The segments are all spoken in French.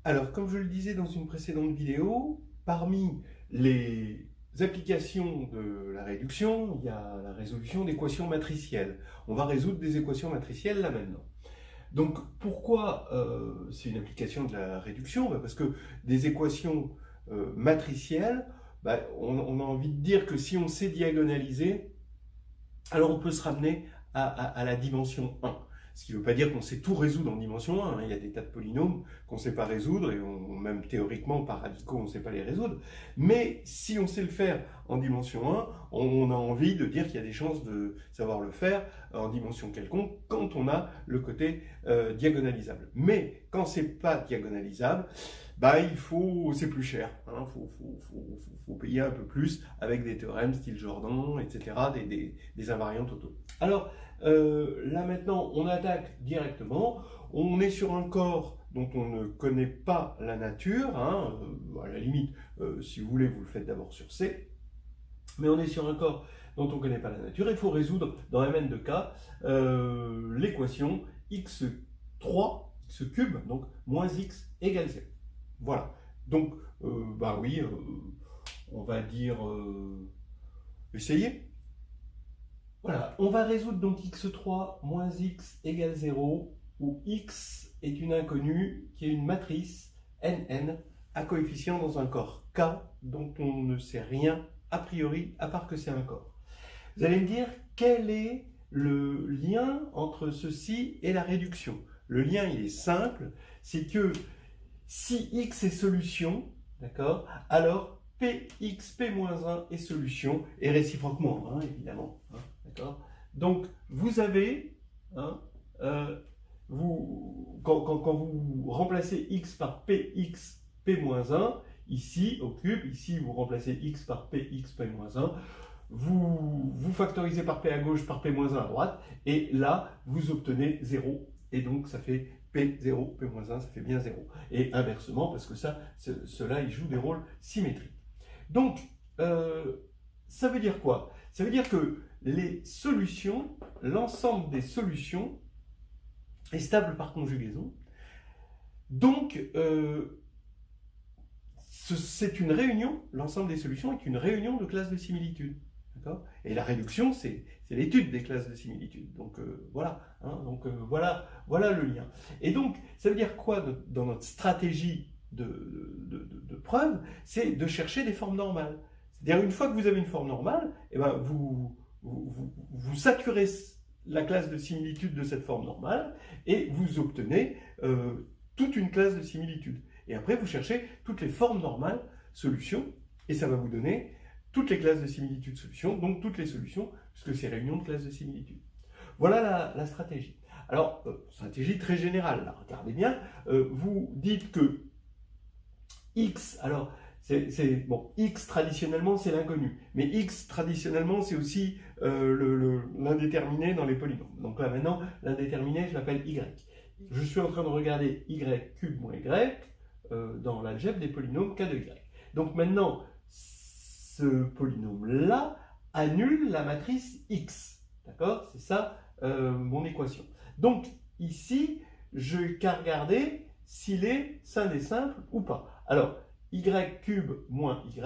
Alors, comme je le disais dans une précédente vidéo, parmi les applications de la réduction, il y a la résolution d'équations matricielles. On va résoudre des équations matricielles là maintenant. Donc, pourquoi c'est une application de la réduction? Parce que des équations matricielles, on a envie de dire que si on sait diagonaliser, alors on peut se ramener à la dimension 1. Ce qui ne veut pas dire qu'on sait tout résoudre en dimension 1. Il y a des tas de polynômes qu'on ne sait pas résoudre, et même théoriquement, par radicaux, on ne sait pas les résoudre. Mais si on sait le faire en dimension 1, on a envie de dire qu'il y a des chances de savoir le faire en dimension quelconque quand on a le côté diagonalisable. Mais quand ce n'est pas diagonalisable, c'est plus cher. Faut payer un peu plus avec des théorèmes style Jordan, etc., des invariants totaux. Alors, là maintenant, on attaque directement. On est sur un corps dont on ne connaît pas la nature. À la limite, si vous voulez, vous le faites d'abord sur C. Mais on est sur un corps dont on ne connaît pas la nature. Il faut résoudre, dans Mn de cas, l'équation x3, x cube, donc moins x égale 0. Voilà. Donc, on va dire essayer. Voilà, on va résoudre donc x3 moins x égale 0, où x est une inconnue qui est une matrice Nn à coefficient dans un corps K dont on ne sait rien a priori à part que c'est un corps. Vous allez me dire quel est le lien entre ceci et la réduction. Le lien il est simple, c'est que si x est solution, d'accord, alors px p-1 est solution, et réciproquement, évidemment. D'accord. Donc, vous avez, quand vous remplacez x par px p-1, ici au cube, ici vous remplacez x par px p-1, vous factorisez par p à gauche, par p-1 à droite, et là, vous obtenez 0, et donc ça fait P0, P-1, ça fait bien 0. Et inversement, parce que cela, il joue des rôles symétriques. Donc, ça veut dire quoi? Ça veut dire que les solutions, l'ensemble des solutions est stable par conjugaison. Donc, c'est une réunion, l'ensemble des solutions est une réunion de classes de similitude. Et la réduction, c'est l'étude des classes de similitude. Donc voilà, voilà le lien. Et donc, ça veut dire quoi dans notre stratégie de preuve? C'est de chercher des formes normales. C'est-à-dire, une fois que vous avez une forme normale, vous saturez la classe de similitude de cette forme normale et vous obtenez toute une classe de similitude. Et après, vous cherchez toutes les formes normales, solutions, et ça va vous donner toutes les classes de similitude solutions, donc toutes les solutions, puisque c'est réunion de classes de similitude. Voilà la stratégie. Alors, stratégie très générale, là, regardez bien, vous dites que x, alors, x traditionnellement c'est l'inconnu, mais x traditionnellement c'est aussi l'indéterminé dans les polynômes. Donc là maintenant, l'indéterminé je l'appelle y. Je suis en train de regarder y cube moins y dans l'algèbre des polynômes k de y. Donc maintenant, ce polynôme-là annule la matrice x. D'accord? C'est ça mon équation. Donc ici, je n'ai qu'à regarder s'il est scindé simple ou pas. Alors, y cube moins y,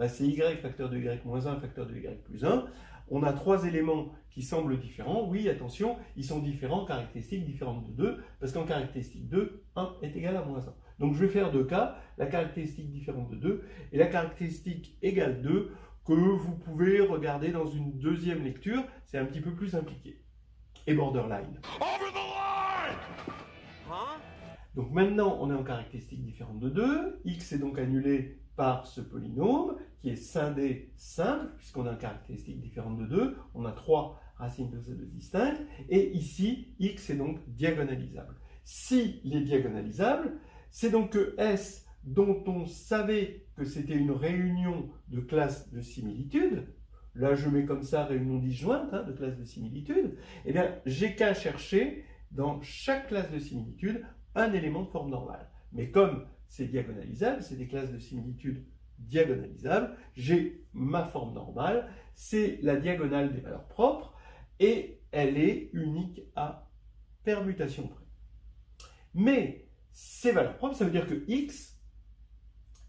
c'est y facteur de y moins 1 facteur de y plus 1. On a trois éléments qui semblent différents. Oui, attention, ils sont différents, caractéristiques différentes de 2, parce qu'en caractéristique 2, 1 est égal à moins 1. Donc je vais faire deux cas, la caractéristique différente de 2 et la caractéristique égale 2, que vous pouvez regarder dans une deuxième lecture, c'est un petit peu plus impliqué. Et borderline. Over the line! Donc maintenant, on est en caractéristique différente de 2, x est donc annulé par ce polynôme, qui est scindé simple, puisqu'on a une caractéristique différente de 2, on a 3 racines de z2 distinctes, et ici, x est donc diagonalisable. S'il est diagonalisable, c'est donc que S, dont on savait que c'était une réunion de classes de similitude, là je mets comme ça réunion disjointe de classes de similitude, eh bien j'ai qu'à chercher dans chaque classe de similitude un élément de forme normale. Mais comme c'est diagonalisable, c'est des classes de similitude diagonalisables, j'ai ma forme normale, c'est la diagonale des valeurs propres, et elle est unique à permutation près. Mais ces valeurs propres, ça veut dire que x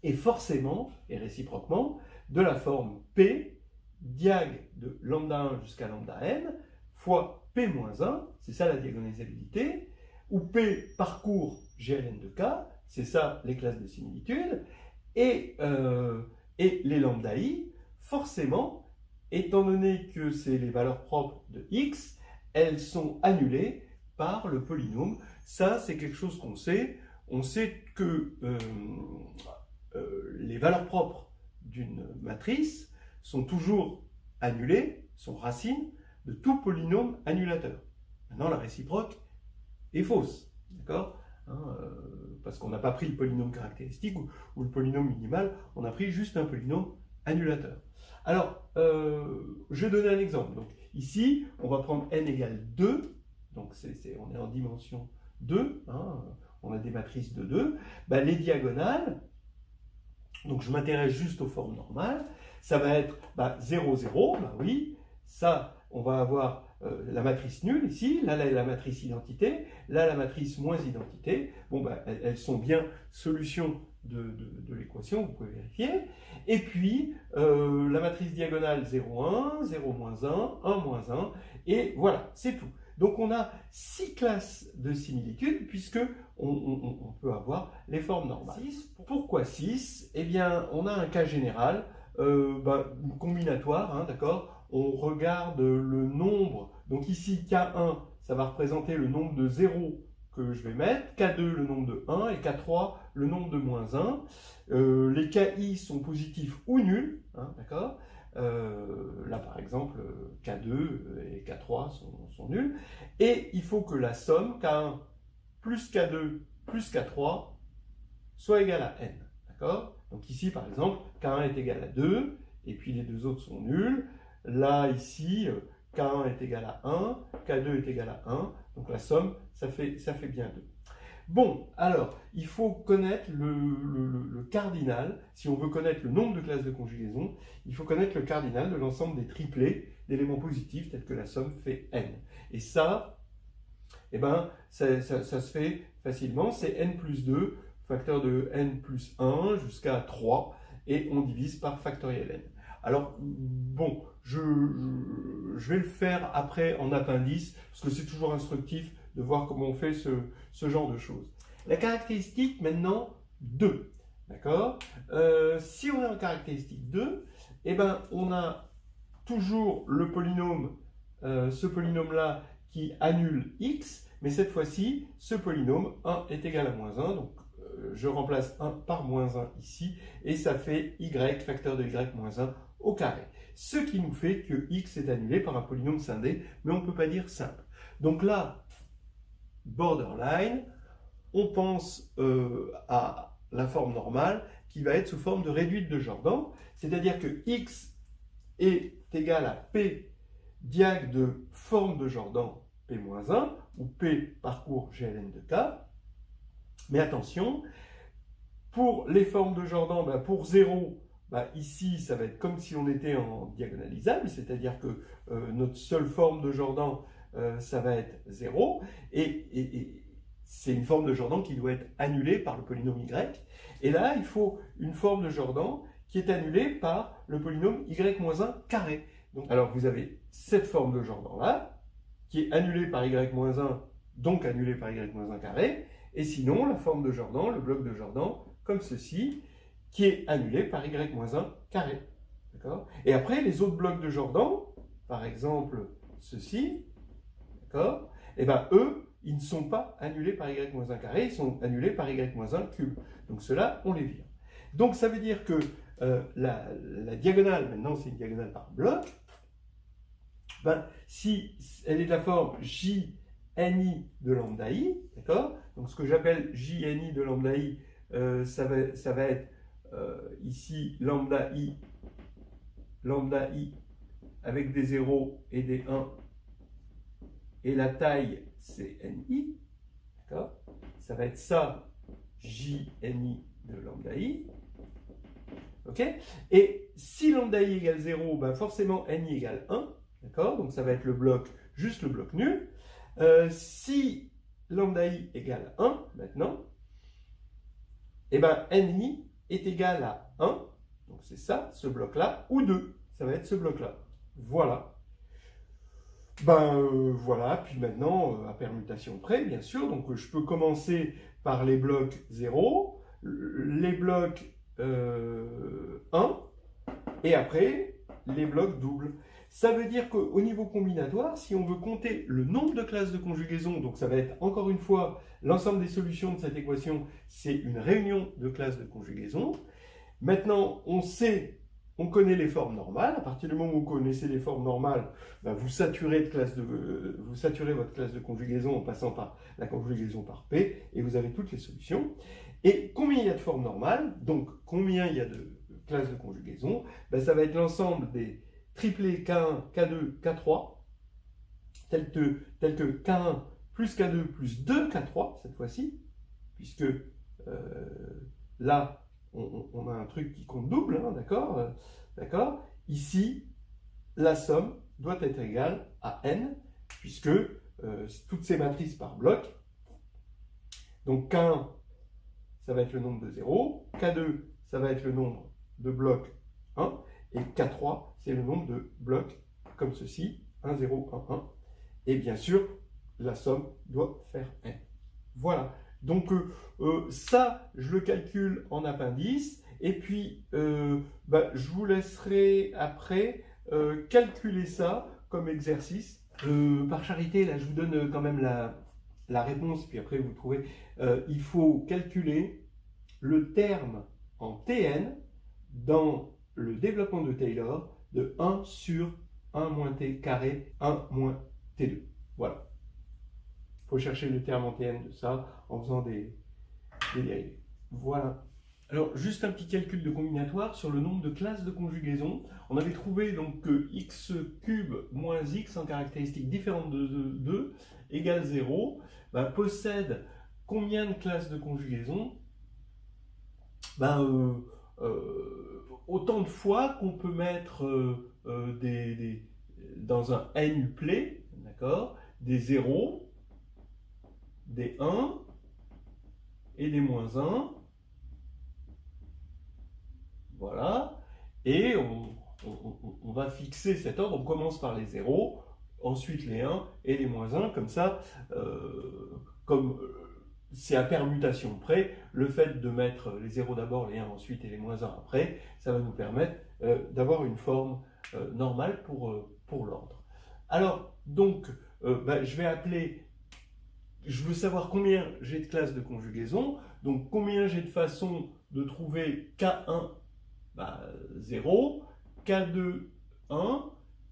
est forcément et réciproquement de la forme P diag de lambda 1 jusqu'à lambda n fois P-1, c'est ça la diagonalisabilité, où P parcourt GLN de K, c'est ça les classes de similitude, et les lambda I, forcément, étant donné que c'est les valeurs propres de x, elles sont annulées par le polynôme. Ça, c'est quelque chose qu'on sait. On sait que les valeurs propres d'une matrice sont toujours annulées, sont racines de tout polynôme annulateur. Maintenant, la réciproque est fausse, d'accord, parce qu'on n'a pas pris le polynôme caractéristique ou le polynôme minimal, on a pris juste un polynôme annulateur. Alors, je vais donner un exemple. Donc, ici, on va prendre n égale 2, donc on est en dimension 2, on a des matrices de 2, ben, les diagonales, donc je m'intéresse juste aux formes normales, ça va être 0, 0, ben oui, ça, on va avoir la matrice nulle ici, là la matrice identité, là la matrice moins identité, bon, ben, elles sont bien solutions de l'équation, vous pouvez vérifier, et puis la matrice diagonale 0, 1, 0, moins 1, 1, moins 1, et voilà, c'est tout. Donc on a 6 classes de similitudes, puisque on peut avoir les formes normales. 6. Pourquoi 6? Eh bien, on a un cas général, une combinatoire, d'accord? On regarde le nombre, donc ici K1, ça va représenter le nombre de 0 que je vais mettre, K2 le nombre de 1 et K3 le nombre de moins 1. Les KI sont positifs ou nuls, d'accord? Là par exemple K2 et K3 sont nuls. Et il faut que la somme K1 plus K2 plus K3 soit égale à n, d'accord? Donc ici par exemple K1 est égal à 2 et puis les deux autres sont nuls. Là ici K1 est égal à 1, K2 est égal à 1, donc la somme, ça fait bien 2. Bon, alors, il faut connaître le cardinal, si on veut connaître le nombre de classes de conjugaison, il faut connaître le cardinal de l'ensemble des triplets d'éléments positifs, tels que la somme fait n. Et ça, eh ben, ça se fait facilement, c'est n plus 2, facteur de n plus 1 jusqu'à 3, et on divise par factoriel n. Alors, bon, je vais le faire après en appendice, parce que c'est toujours instructif de voir comment on fait ce genre de choses. La caractéristique, maintenant, 2. D'accord? Si on est en caractéristique 2, eh ben, on a toujours le polynôme, ce polynôme-là, qui annule x, mais cette fois-ci, ce polynôme, 1 est égal à moins 1, donc je remplace 1 par moins 1 ici, et ça fait y, facteur de y moins 1 au carré. Ce qui nous fait que x est annulé par un polynôme scindé, mais on ne peut pas dire simple. Donc là, borderline, on pense à la forme normale qui va être sous forme de réduite de Jordan, c'est-à-dire que x est égal à p diag de forme de Jordan p-1, où p parcourt GLN de K. Mais attention, pour les formes de Jordan, pour 0, ici, ça va être comme si on était en diagonalisable, c'est-à-dire que notre seule forme de Jordan, ça va être 0, et c'est une forme de Jordan qui doit être annulée par le polynôme y. Et là, il faut une forme de Jordan qui est annulée par le polynôme y-1 carré. Donc, alors, vous avez cette forme de Jordan-là, qui est annulée par y-1, donc annulée par y-1 carré, et sinon, la forme de Jordan, le bloc de Jordan, comme ceci, qui est annulé par y-1 carré. D'accord? Et après, les autres blocs de Jordan, par exemple ceci, d'accord? Et bien, eux, ils ne sont pas annulés par y-1 carré, ils sont annulés par y-1 cube. Donc, ceux-là, on les vire. Donc, ça veut dire que la diagonale, maintenant, c'est une diagonale par bloc. Si elle est de la forme JNI de lambda I, d'accord? Donc, ce que j'appelle JNI de lambda I, ça va être ici lambda I avec des 0 et des 1, et la taille c'est NI, d'accord? Ça va être ça, JNI de lambda I, ok? Et si lambda I égale 0, forcément NI égale 1, d'accord? Donc ça va être le bloc, juste le bloc nul. Si lambda I égale 1, maintenant, eh ben, ni est égal à 1, donc c'est ça, ce bloc-là, ou 2, ça va être ce bloc-là. Voilà. Voilà, puis maintenant, à permutation près, bien sûr, donc je peux commencer par les blocs 0, les blocs 1, et après, les blocs doubles. Ça veut dire qu'au niveau combinatoire, si on veut compter le nombre de classes de conjugaison, donc ça va être encore une fois l'ensemble des solutions de cette équation, c'est une réunion de classes de conjugaison. Maintenant, on connaît les formes normales. À partir du moment où vous connaissez les formes normales, vous saturez votre classe de conjugaison en passant par la conjugaison par P, et vous avez toutes les solutions. Et combien il y a de formes normales, donc combien il y a de classes de conjugaison, ça va être l'ensemble des triplés K1, K2, K3, tel que K1 plus K2 plus 2 K3, cette fois-ci, puisque là, on a un truc qui compte double, hein, d'accord. Ici, la somme doit être égale à n, puisque toutes ces matrices par bloc, donc K1, ça va être le nombre de 0, K2, ça va être le nombre de blocs 1, et K3, c'est le nombre de blocs comme ceci, 1, 0, 1, 1. Et bien sûr, la somme doit faire n. Voilà. Donc ça, je le calcule en appendice, et puis je vous laisserai après calculer ça comme exercice. Par charité, là, je vous donne quand même la réponse, puis après vous trouvez. Il faut calculer le terme en Tn dans le développement de Taylor de 1 sur 1 moins t carré, 1 moins t2. Voilà. Il faut chercher le terme en Tn de ça en faisant des dérivés. Voilà. Alors, juste un petit calcul de combinatoire sur le nombre de classes de conjugaison. On avait trouvé donc que x cube moins x en caractéristique différente de 2 égale 0, possède combien de classes de conjugaison? Autant de fois qu'on peut mettre dans un n-uplet, d'accord, des 0, des 1 et des moins 1. Voilà. Et on va fixer cet ordre. On commence par les 0, ensuite les 1 et les moins 1. Comme ça, comme c'est à permutation près, le fait de mettre les 0 d'abord, les 1 ensuite et les moins 1 après, ça va nous permettre d'avoir une forme normale pour l'ordre. Alors, donc, je vais appeler, je veux savoir combien j'ai de classes de conjugaison, donc combien j'ai de façons de trouver K1, 0, K2, 1,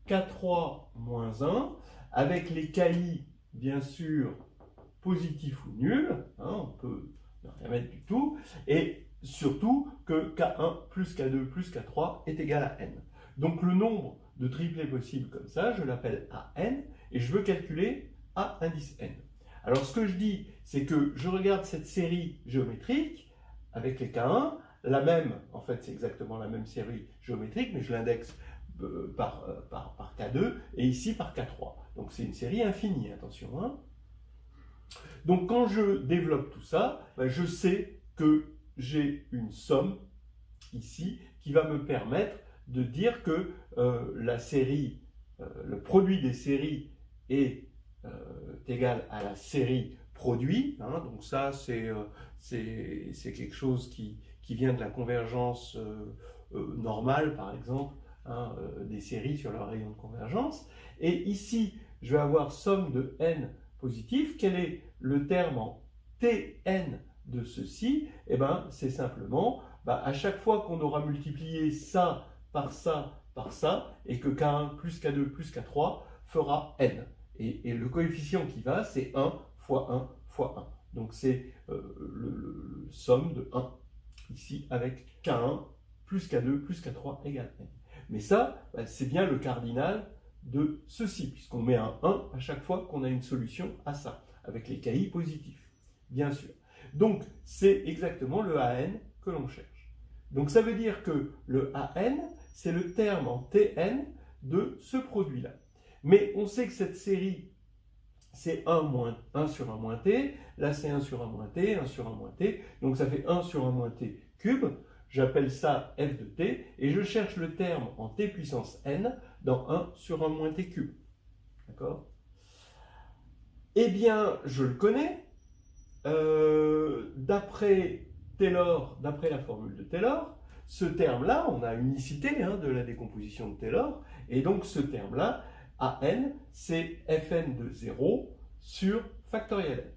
K3, moins 1, avec les KI, bien sûr, positif ou nul, hein, on peut ne rien mettre du tout, et surtout que K1 plus K2 plus K3 est égal à n. Donc le nombre de triplés possibles comme ça, je l'appelle AN, et je veux calculer A indice n. Alors ce que je dis, c'est que je regarde cette série géométrique avec les K1, la même, en fait c'est exactement la même série géométrique, mais je l'indexe par K2, et ici par K3. Donc c'est une série infinie, attention, hein. Donc quand je développe tout ça, je sais que j'ai une somme ici qui va me permettre de dire que la série, le produit des séries est égal à la série produit. Hein, donc ça, c'est quelque chose qui vient de la convergence normale, par exemple, hein, des séries sur leur rayon de convergence. Et ici, je vais avoir somme de n positif. Quel est le terme en Tn de ceci? Eh bien, c'est simplement, à chaque fois qu'on aura multiplié ça, par ça, et que K1 plus K2 plus K3 fera n. Et le coefficient qui va, c'est 1 fois 1 fois 1. Donc c'est le somme de 1, ici, avec K1 plus K2 plus K3 égale n. Mais ça, c'est bien le cardinal de ceci, puisqu'on met un 1 à chaque fois qu'on a une solution à ça, avec les KI positifs, bien sûr. Donc, c'est exactement le AN que l'on cherche. Donc, ça veut dire que le AN, c'est le terme en Tn de ce produit-là. Mais on sait que cette série c'est 1 moins 1 sur 1 moins t, là c'est 1 sur 1 moins t, 1 sur 1 moins t, donc ça fait 1 sur 1 moins t cube, j'appelle ça f de t, et je cherche le terme en t puissance n dans 1 sur 1 moins t cube. D'accord? Eh bien, je le connais, d'après Taylor, d'après la formule de Taylor, ce terme-là, on a unicité de la décomposition de Taylor, et donc ce terme-là, AN, c'est Fn de 0 sur factoriel n.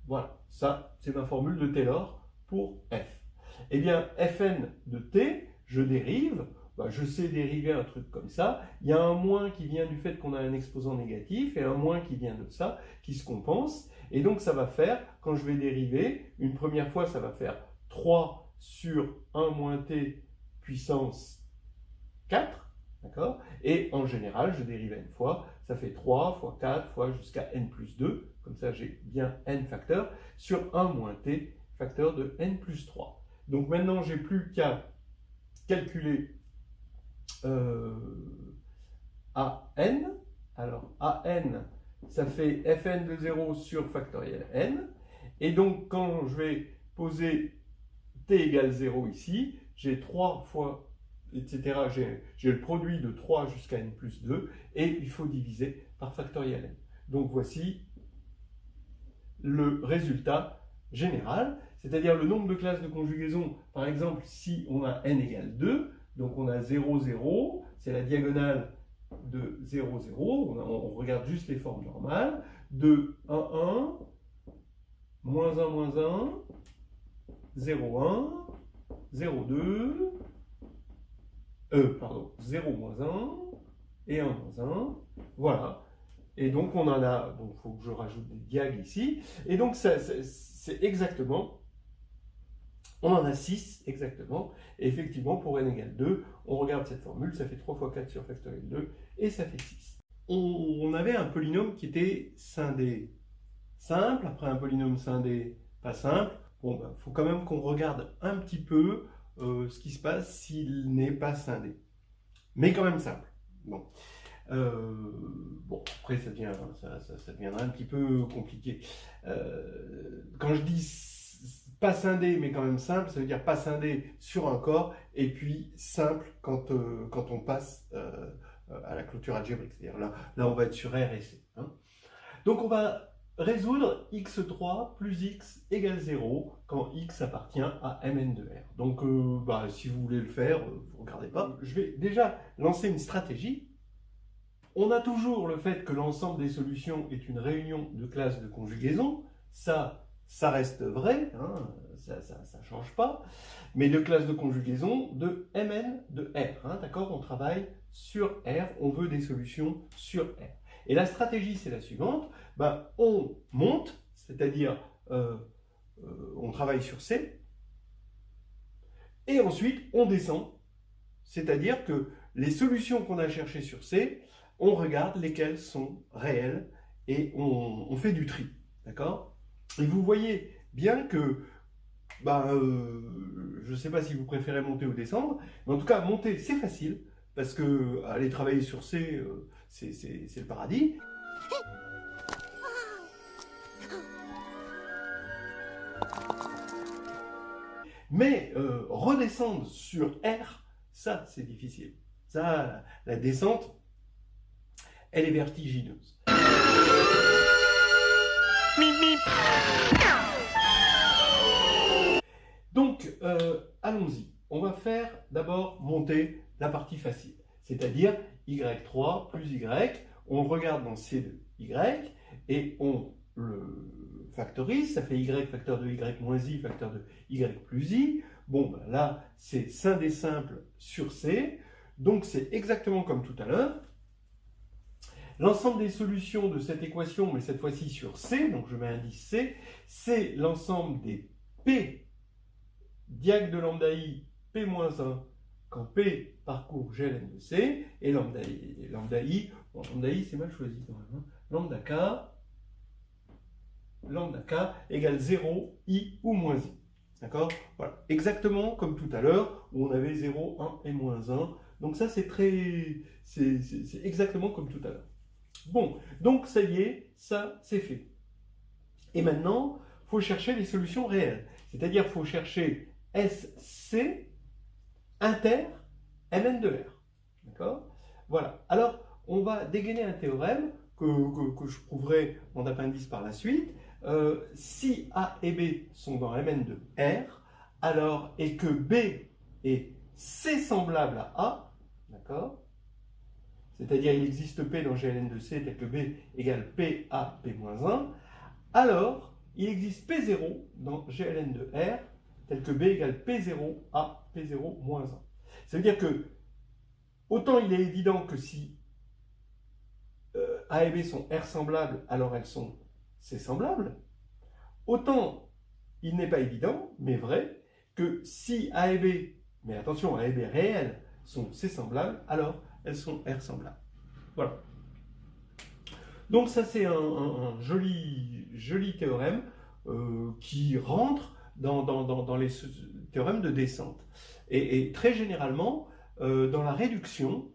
Voilà, ça, c'est ma formule de Taylor pour f. Eh bien, Fn de t, je dérive, je sais dériver un truc comme ça, il y a un moins qui vient du fait qu'on a un exposant négatif, et un moins qui vient de ça, qui se compense, et donc ça va faire, quand je vais dériver, une première fois, ça va faire 3 sur 1 moins t puissance 4, d'accord? Et en général, je dérive n fois, ça fait 3 fois 4 fois jusqu'à n plus 2, comme ça j'ai bien n facteurs, sur 1 moins t facteur de n plus 3. Donc maintenant, j'ai plus qu'à calculer AN. Alors AN, ça fait Fn de 0 sur factoriel n. Et donc quand je vais poser t égale 0 ici, j'ai 3 fois, etc. J'ai le produit de 3 jusqu'à n plus 2, et il faut diviser par factoriel n. Donc voici le résultat général, c'est-à-dire le nombre de classes de conjugaison. Par exemple, si on a n égale 2, donc on a 0, 0, c'est la diagonale de 0, 0, on regarde juste les formes normales, de 1, 1, moins 1, moins 1, 0, 1, 0, 2, 0, moins 1, et 1, moins 1, voilà. Et donc on en a, donc il faut que je rajoute des diags ici, et donc c'est exactement, on en a 6 exactement, et effectivement pour n égale 2, on regarde cette formule, ça fait 3 fois 4 sur factoriel 2, et ça fait 6. On avait un polynôme qui était scindé simple, après un polynôme scindé pas simple. Bon, faut quand même qu'on regarde un petit peu ce qui se passe s'il n'est pas scindé, mais quand même simple. Bon. Bon, après ça deviendra un petit peu compliqué. Quand je dis pas scindé mais quand même simple, ça veut dire pas scindé sur un corps, et puis simple quand on passe à la clôture algébrique. C'est-à-dire là on va être sur R et C. Donc on va résoudre x3 plus x égale 0 quand x appartient à Mn de R. Donc si vous voulez le faire, vous ne regardez pas. Je vais déjà lancer une stratégie. On a toujours le fait que l'ensemble des solutions est une réunion de classes de conjugaison. Ça reste vrai, ça ne change pas. Mais de classes de conjugaison de Mn de R. D'accord? On travaille sur R, on veut des solutions sur R. Et la stratégie, c'est la suivante. On monte, c'est-à-dire on travaille sur C, et ensuite on descend, c'est-à-dire que les solutions qu'on a cherchées sur C, on regarde lesquelles sont réelles et on fait du tri. D'accord? Et vous voyez bien que, je ne sais pas si vous préférez monter ou descendre, mais en tout cas, monter, c'est facile, parce que aller travailler sur C, c'est le paradis. Mais redescendre sur R, ça, c'est difficile. Ça, la descente, elle est vertigineuse. Donc, allons-y. On va faire d'abord monter la partie facile, c'est-à-dire y3 plus y. On regarde dans C de y et on le factorise. Ça fait y facteur de y moins i facteur de y plus i. Bon, là, c'est scindé simple sur C. Donc, c'est exactement comme tout à l'heure. L'ensemble des solutions de cette équation, mais cette fois-ci sur C, donc je mets indice C, c'est l'ensemble des P diag de lambda I P-1 quand P parcourt GLN de C, et lambda I, c'est mal choisi quand même, lambda K égale 0, I ou moins I. D'accord? Voilà, exactement comme tout à l'heure, où on avait 0, 1 et moins 1. Donc ça, c'est exactement comme tout à l'heure. Bon, donc ça y est, ça c'est fait. Et maintenant, il faut chercher les solutions réelles. C'est-à-dire qu'il faut chercher SC inter Mn de R. D'accord? Voilà. Alors, on va dégainer un théorème que je prouverai en appendice par la suite. Si A et B sont dans Mn de R, alors, et que B est C semblable à A, d'accord? C'est-à-dire il existe P dans GLN de C tel que B égale P A P-1, alors il existe P0 dans GLN de R tel que B égale P0 A P0-1. Ça veut dire que autant il est évident que si A et B sont R semblables, alors elles sont C semblables, autant il n'est pas évident, mais vrai, que si A et B, mais attention, A et B réels sont C semblables, alors elles sont R semblables. Voilà. Donc ça c'est un joli théorème qui rentre dans les théorèmes de descente. Et très généralement, dans la réduction,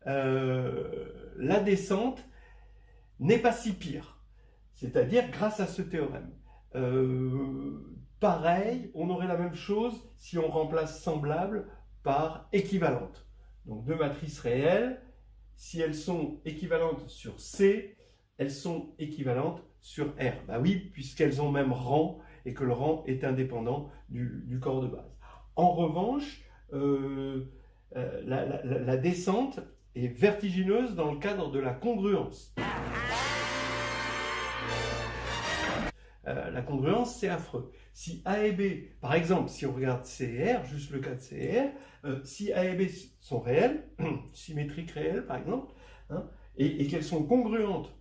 la descente n'est pas si pire. C'est-à-dire grâce à ce théorème. Pareil, on aurait la même chose si on remplace semblable par équivalente. Donc deux matrices réelles, si elles sont équivalentes sur C, elles sont équivalentes sur R. Bah oui, puisqu'elles ont même rang et que le rang est indépendant du corps de base. En revanche, la descente est vertigineuse dans le cadre de la congruence. La congruence, c'est affreux. Si A et B, par exemple, si on regarde C et R, juste le cas de C et R, si A et B sont réelles, symétriques réelles par exemple, hein, et qu'elles sont congruentes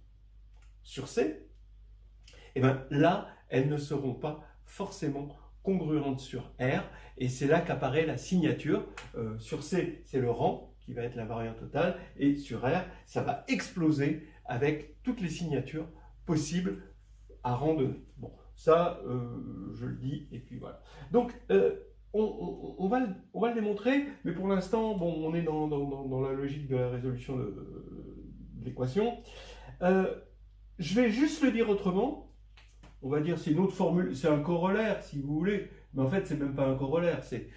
sur C, et bien là, elles ne seront pas forcément congruentes sur R, et c'est là qu'apparaît la signature. Sur C, c'est le rang qui va être la variante totale, et sur R, ça va exploser avec toutes les signatures possibles à rang donné. Bon, ça, je le dis, et puis voilà. Donc, on va le démontrer, mais pour l'instant, bon, on est dans la logique de la résolution de l'équation. Je vais juste le dire autrement. On va dire c'est une autre formule, c'est un corollaire, si vous voulez, mais en fait, c'est même pas un corollaire, c'est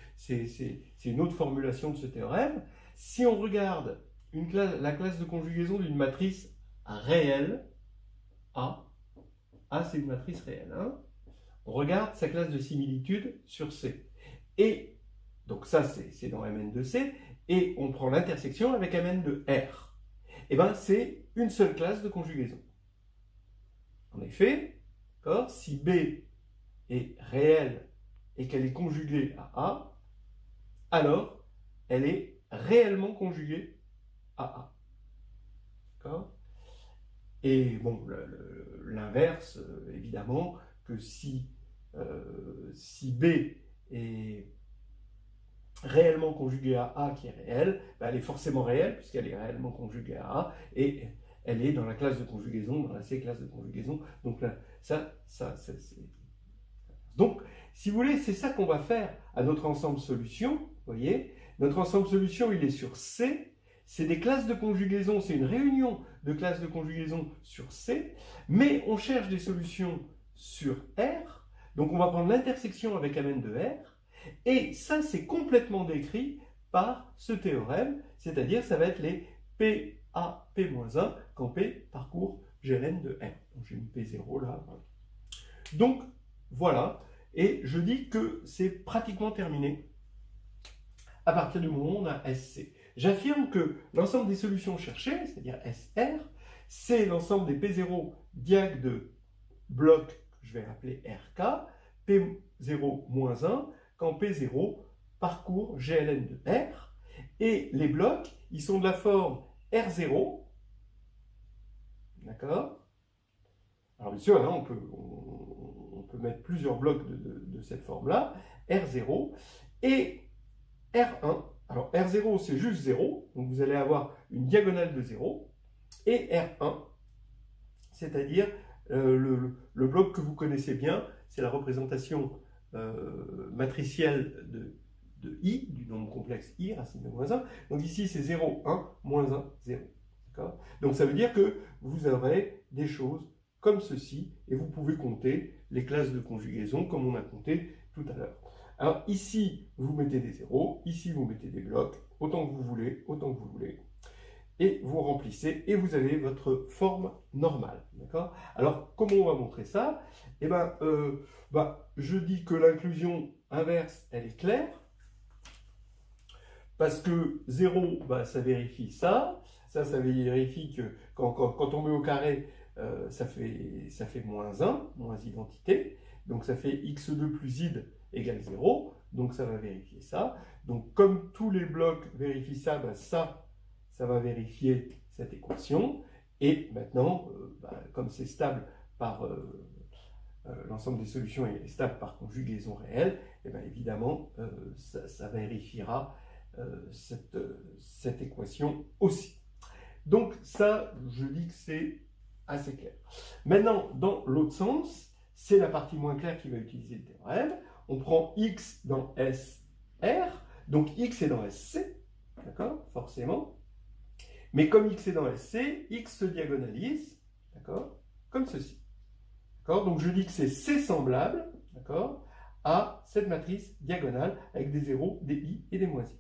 une autre formulation de ce théorème. Si on regarde la classe de conjugaison d'une matrice réelle, A c'est une matrice réelle. Hein. On regarde sa classe de similitude sur C. Et donc ça, c'est dans Mn de C. Et on prend l'intersection avec Mn de R. Et bien, c'est une seule classe de conjugaison. En effet, si B est réelle et qu'elle est conjuguée à A, alors elle est réellement conjuguée à A. D'accord ? Et bon, l'inverse, évidemment, que si B est réellement conjuguée à A qui est réelle, ben elle est forcément réelle puisqu'elle est réellement conjuguée à A et elle est dans la classe de conjugaison, dans la C classe de conjugaison. Donc là, c'est... Donc, si vous voulez, c'est ça qu'on va faire à notre ensemble solution. Vous voyez, notre ensemble solution, il est sur C. C'est des classes de conjugaison, c'est une réunion de classes de conjugaison sur C, mais on cherche des solutions sur R, donc on va prendre l'intersection avec Mn de R, et ça c'est complètement décrit par ce théorème, c'est-à-dire ça va être les PA P-1 quand P parcourt GLN de R. Donc j'ai mis P0 là. Voilà. Donc voilà, et je dis que c'est pratiquement terminé à partir du moment où on a SC. J'affirme que l'ensemble des solutions cherchées, c'est-à-dire SR, c'est l'ensemble des P0 diag de blocs que je vais appeler RK, P0-1, quand P0 parcourt GLN de R. Et les blocs, ils sont de la forme R0. D'accord ? Alors bien sûr, là, on peut mettre plusieurs blocs de cette forme-là. R0 et R1. Alors R0 c'est juste 0, donc vous allez avoir une diagonale de 0, et R1, c'est-à-dire le bloc que vous connaissez bien, c'est la représentation matricielle de I, du nombre complexe I, racine de moins 1. Donc ici c'est 0, 1, moins 1, 0. Donc ça veut dire que vous aurez des choses comme ceci, et vous pouvez compter les classes de conjugaison comme on a compté tout à l'heure. Alors ici, vous mettez des zéros, ici vous mettez des blocs, autant que vous voulez, et vous remplissez, et vous avez votre forme normale. D'accord? Alors, comment on va montrer ça? Eh bien, je dis que l'inclusion inverse, elle est claire, parce que 0, ça vérifie ça vérifie que quand on met au carré, ça fait moins 1, moins identité, donc ça fait x2 plus id égale 0, donc ça va vérifier ça. Donc comme tous les blocs vérifient ça, ça va vérifier cette équation, et maintenant, comme c'est stable par l'ensemble des solutions est stable par conjugaison réelle, et bien évidemment, ça vérifiera cette équation aussi. Donc ça, je dis que c'est assez clair. Maintenant, dans l'autre sens, c'est la partie moins claire qui va utiliser le théorème. On prend x dans SR, donc x est dans SC, d'accord, forcément. Mais comme x est dans SC, x se diagonalise, d'accord, comme ceci. D'accord, donc je dis que c'est C semblable, d'accord, à cette matrice diagonale avec des zéros, des i et des moins i.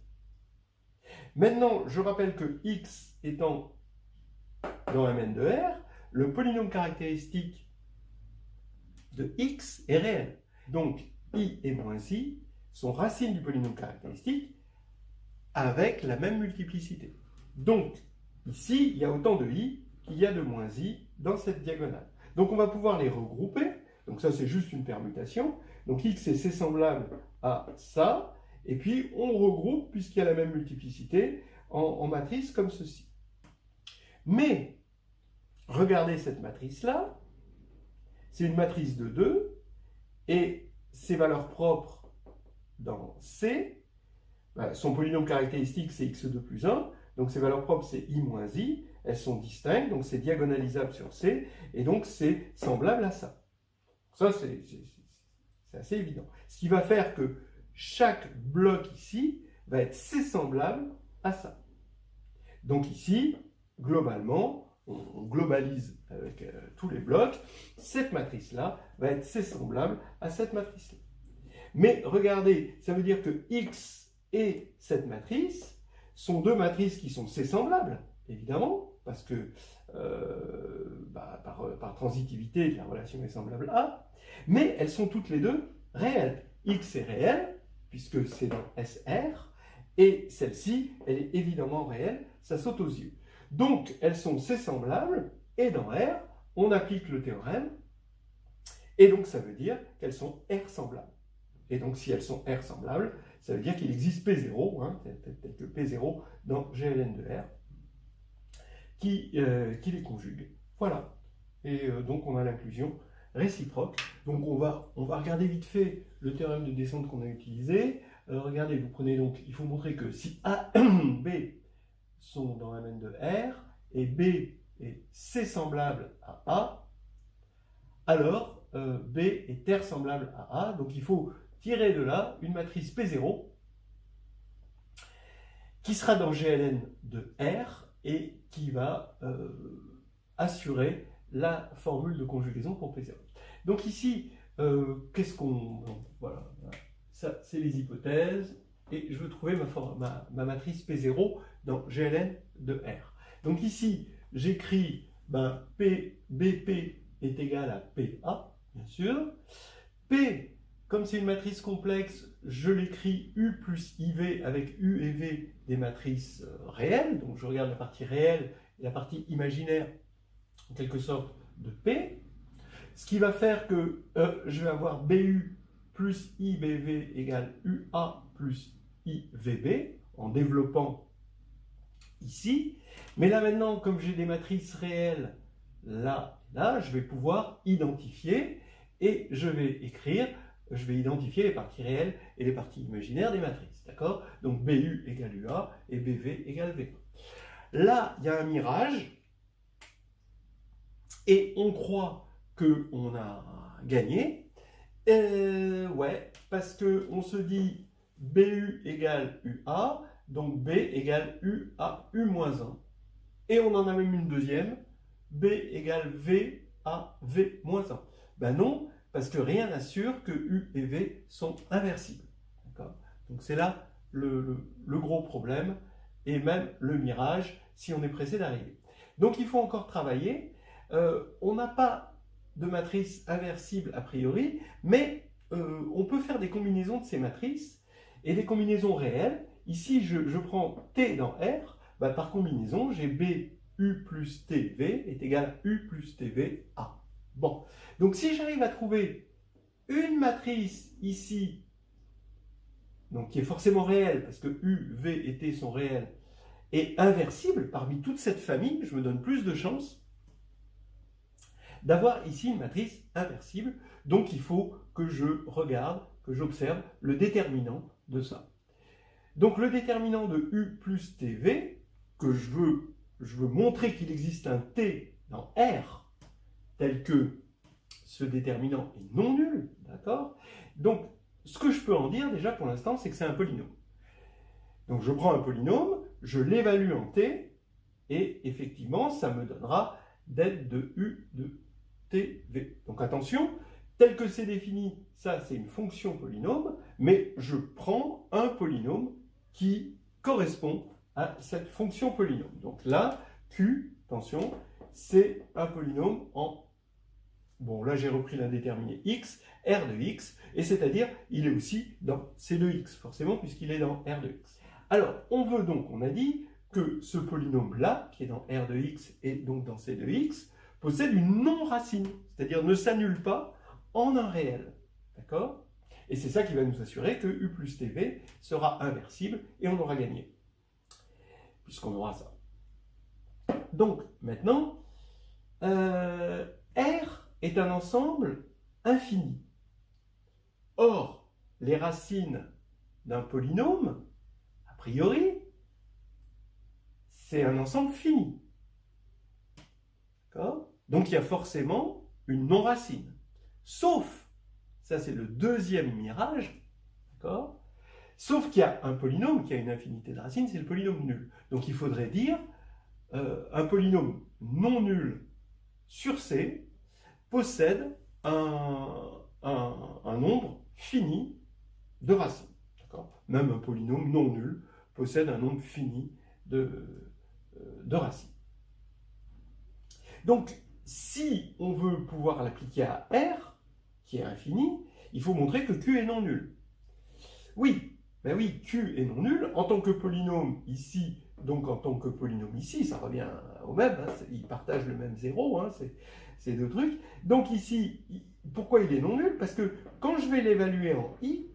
Maintenant, je rappelle que x étant dans Mn de R, le polynôme caractéristique de x est réel. Donc, i et moins i sont racines du polynôme caractéristique avec la même multiplicité. Donc, ici, il y a autant de i qu'il y a de moins i dans cette diagonale. Donc, on va pouvoir les regrouper. Donc, ça, c'est juste une permutation. Donc, x est C semblable à ça. Et puis, on regroupe, puisqu'il y a la même multiplicité, en matrice comme ceci. Mais, regardez cette matrice-là. C'est une matrice de 2. Et ses valeurs propres dans C, son polynôme caractéristique, c'est x2 plus 1. Donc, ses valeurs propres, c'est i moins i. Elles sont distinctes, donc c'est diagonalisable sur C. Et donc, c'est semblable à ça. Ça, c'est assez évident. Ce qui va faire que chaque bloc ici va être C semblable à ça. Donc ici, globalement, on globalise avec tous les blocs, cette matrice-là va être C semblable à cette matrice-là. Mais regardez, ça veut dire que X et cette matrice sont deux matrices qui sont C semblables, évidemment, parce que par transitivité, la relation est semblable à, mais elles sont toutes les deux réelles. X est réel, puisque c'est dans SR, et celle-ci, elle est évidemment réelle, ça saute aux yeux. Donc, elles sont C semblables, et dans R, on applique le théorème, et donc ça veut dire qu'elles sont R semblables. Et donc, si elles sont R semblables, ça veut dire qu'il existe P0, tel que P0 dans GLN de R, qui les conjugue. Voilà. Et donc, on a l'inclusion réciproque. Donc, on va regarder vite fait le théorème de descente qu'on a utilisé. Regardez, vous prenez donc, il faut montrer que si A, B sont dans Mn de R, et B est C semblable à A, alors B est R semblable à A. Donc, il faut tirer de là une matrice P0 qui sera dans GLN de R et qui va assurer la formule de conjugaison pour P0. Donc ici, qu'est-ce qu'on... Voilà, ça c'est les hypothèses, et je veux trouver ma matrice P0 dans GLN de R. Donc ici, j'écris BP est égal à PA, bien sûr. P, comme c'est une matrice complexe, je l'écris U plus IV avec U et V des matrices réelles. Donc je regarde la partie réelle et la partie imaginaire, en quelque sorte, de P. Ce qui va faire que je vais avoir BU plus IBV égale UA plus IVB, en développant ici. Mais là maintenant, comme j'ai des matrices réelles là, je vais pouvoir identifier et je vais identifier les parties réelles et les parties imaginaires des matrices. D'accord? Donc BU égale UA et BV égale V. Là, il y a un mirage et on croit qu'on a gagné. Ouais, parce qu'on se dit BU égale UA, donc B égale UA U moins 1. Et on en a même une deuxième, B égale V à V moins 1. Ben non, parce que rien n'assure que U et V sont inversibles. Donc c'est là le gros problème, et même le mirage, si on est pressé d'arriver. Donc il faut encore travailler. On n'a pas de matrice inversible a priori, mais on peut faire des combinaisons de ces matrices, et des combinaisons réelles. Ici, je prends T dans R, bah, par combinaison, j'ai B U plus TV est égal à U plus TV A. Bon, donc si j'arrive à trouver une matrice ici, donc qui est forcément réelle, parce que U, V et T sont réels, et inversible, parmi toute cette famille, je me donne plus de chances d'avoir ici une matrice inversible. Donc il faut que je regarde, que j'observe le déterminant de ça. Donc le déterminant de U plus TV, que je veux montrer qu'il existe un T dans R, tel que ce déterminant est non nul, d'accord? Donc ce que je peux en dire déjà pour l'instant, c'est que c'est un polynôme. Donc je prends un polynôme, je l'évalue en T, et effectivement, ça me donnera z de U de TV. Donc attention, tel que c'est défini, ça c'est une fonction polynôme, mais je prends un polynôme qui correspond à cette fonction polynôme. Donc là, Q, attention, c'est un polynôme en... Bon, là j'ai repris l'indéterminé x, R de x, et c'est-à-dire, il est aussi dans C de x, forcément, puisqu'il est dans R de x. Alors, on veut donc, on a dit, que ce polynôme-là, qui est dans R de x et donc dans C de x, possède une non-racine, c'est-à-dire ne s'annule pas en un réel. D'accord? Et c'est ça qui va nous assurer que U plus TV sera inversible et on aura gagné, puisqu'on aura ça. Donc, maintenant, R est un ensemble infini. Or, les racines d'un polynôme, a priori, c'est un ensemble fini. D'accord? Donc il y a forcément une non-racine. Sauf, ça c'est le deuxième mirage, d'accord? Sauf qu'il y a un polynôme qui a une infinité de racines, c'est le polynôme nul. Donc il faudrait dire un polynôme non nul sur C possède un nombre fini de racines. Même un polynôme non nul possède un nombre fini de racines. Donc, si on veut pouvoir l'appliquer à R, qui est infini, il faut montrer que Q est non nul. Oui, ben oui, Q est non nul en tant que polynôme ici, donc en tant que polynôme ici, ça revient au même, hein, ils partagent le même zéro, hein, c'est deux trucs. Donc ici, pourquoi il est non nul? Parce que quand je vais l'évaluer en I,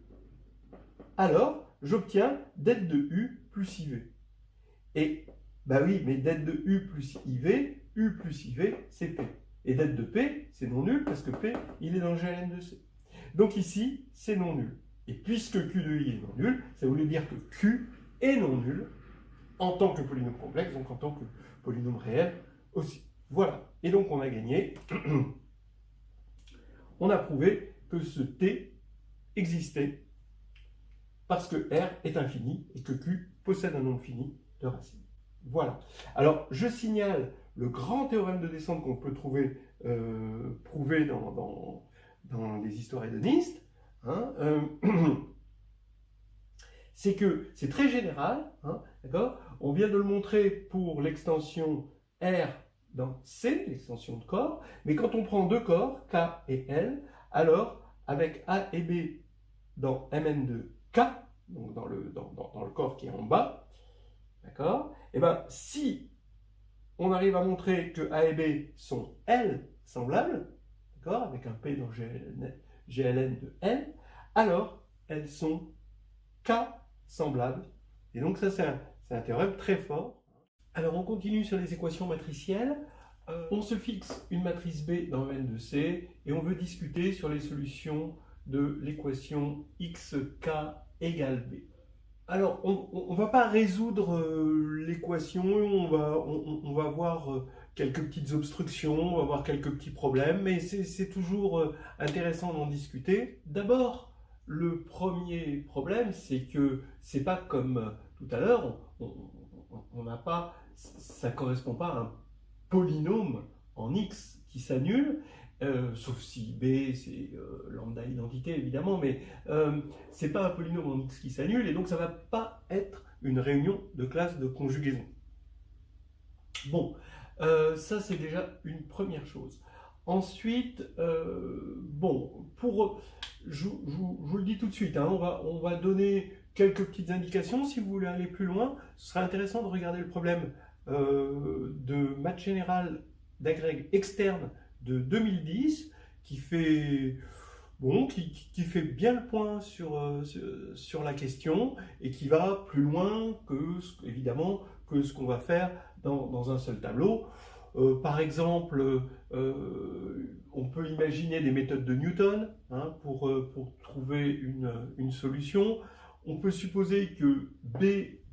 alors j'obtiens det de U plus IV. Et, ben oui, mais det de U plus IV, U plus IV, c'est P. Et det de P, c'est non nul parce que P, il est dans le GLN de C. Donc ici, c'est non nul. Et puisque Q de I est non nul, ça voulait dire que Q est non nul en tant que polynôme complexe, donc en tant que polynôme réel aussi. Voilà. Et donc on a gagné. On a prouvé que ce T existait parce que R est infini et que Q possède un nombre fini de racines. Voilà. Alors, je signale le grand théorème de descente qu'on peut trouver prouvé dans les histoires hédonistes. Hein, c'est que c'est très général, hein, d'accord? On vient de le montrer pour l'extension R dans C, l'extension de corps, mais quand on prend deux corps, K et L, alors avec A et B dans Mn de K, donc dans le corps qui est en bas, d'accord? Et bien, si on arrive à montrer que A et B sont L semblables, d'accord, avec un P dans GLN de L, alors elles sont K semblables. Et donc ça, c'est un théorème très fort. Alors on continue sur les équations matricielles. On se fixe une matrice B dans N de C et on veut discuter sur les solutions de l'équation XK égale B. Alors, on ne va pas résoudre l'équation, on va voir quelques petites obstructions, on va voir quelques petits problèmes, mais c'est toujours intéressant d'en discuter. D'abord, le premier problème, c'est que c'est pas comme tout à l'heure, on n'a pas ça ne correspond pas à un polynôme en x qui s'annule, sauf si B c'est lambda identité évidemment, mais c'est pas un polynôme en x qui s'annule, et donc ça va pas être une réunion de classe de conjugaison. Bon, ça c'est déjà une première chose. Ensuite, bon, je vous le dis tout de suite, hein, on va donner quelques petites indications. Si vous voulez aller plus loin, ce serait intéressant de regarder le problème de maths générale d'agrég externe de 2010, qui fait, bon, qui fait bien le point sur la question, et qui va plus loin que, évidemment, que ce qu'on va faire dans un seul tableau. Par exemple, on peut imaginer des méthodes de Newton, hein, pour trouver une solution. On peut supposer que B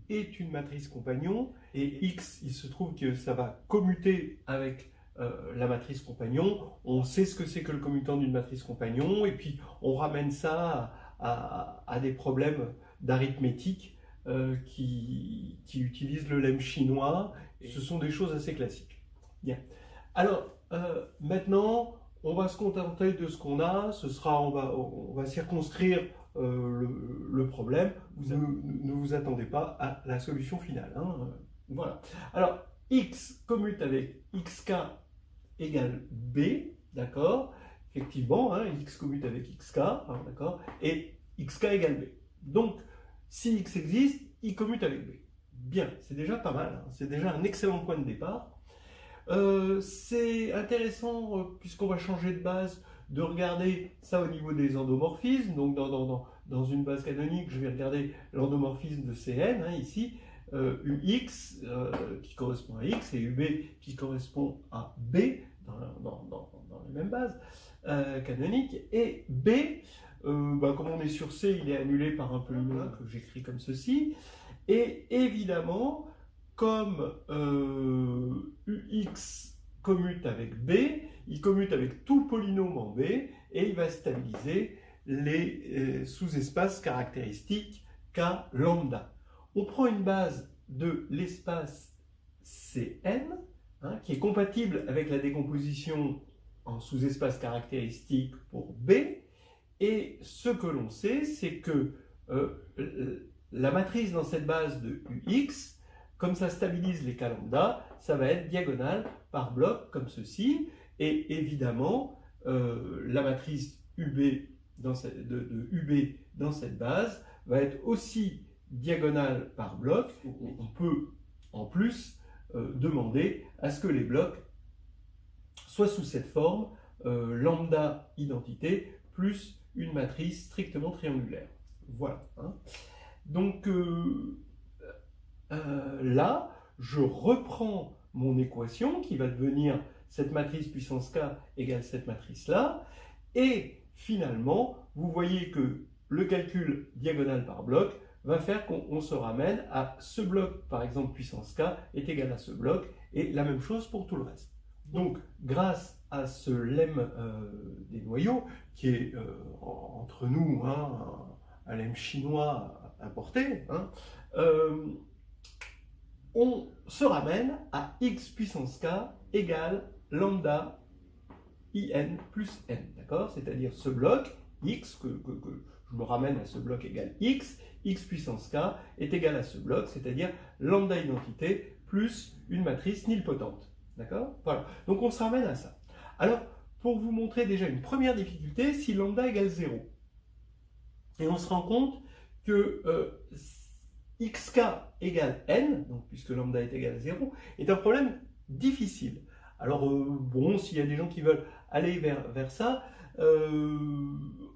est une matrice compagnon, et X, il se trouve que ça va commuter avec la matrice compagnon. On sait ce que c'est que le commutant d'une matrice compagnon, et puis on ramène ça à des problèmes d'arithmétique qui utilisent le lemme chinois. Et ce sont des choses assez classiques. Bien. Alors, maintenant, on va se contenter de ce qu'on a. On va circonscrire le problème. Ne vous attendez pas à la solution finale, hein. Voilà. Alors, x commute avec xk égale b, d'accord? Effectivement, hein, x commute avec xk, hein, d'accord? Et xk égale b. Donc, si x existe, il commute avec b. Bien, c'est déjà pas mal, hein. C'est déjà un excellent point de départ. C'est intéressant, puisqu'on va changer de base, de regarder ça au niveau des endomorphismes. Donc dans une base canonique, je vais regarder l'endomorphisme de Cn, hein, ici, Ux qui correspond à X, et Ub qui correspond à B dans les mêmes bases canoniques. Et B, comme on est sur C, il est annulé par un polynôme que j'écris comme ceci. Et évidemment, comme Ux commute avec B, il commute avec tout polynôme en B, et il va stabiliser les sous-espaces caractéristiques K lambda. On prend une base de l'espace Cn, hein, qui est compatible avec la décomposition en sous-espace caractéristique pour B, et ce que l'on sait, c'est que la matrice dans cette base de Ux, comme ça stabilise les K lambda, ça va être diagonale par bloc comme ceci, et évidemment la matrice UB de UB dans cette base va être aussi diagonale par bloc. On peut en plus demander à ce que les blocs soient sous cette forme lambda identité plus une matrice strictement triangulaire. Voilà, hein. Donc là, je reprends mon équation qui va devenir cette matrice puissance k égale cette matrice-là, et finalement, vous voyez que le calcul diagonal par bloc va faire qu'on se ramène à ce bloc, par exemple puissance k est égal à ce bloc, et la même chose pour tout le reste. Donc, grâce à ce lemme des noyaux, qui est entre nous, hein, un lemme chinois importé, hein, on se ramène à x puissance k égale lambda in plus n, d'accord? C'est-à-dire ce bloc x, que je me ramène à ce bloc égal x puissance k est égal à ce bloc, c'est-à-dire lambda identité plus une matrice nilpotente, d'accord? Voilà, donc on se ramène à ça. Alors, pour vous montrer déjà une première difficulté, si lambda égale 0, et on se rend compte que xk égale n, donc puisque lambda est égal à 0, est un problème difficile. Alors, bon, s'il y a des gens qui veulent aller vers ça,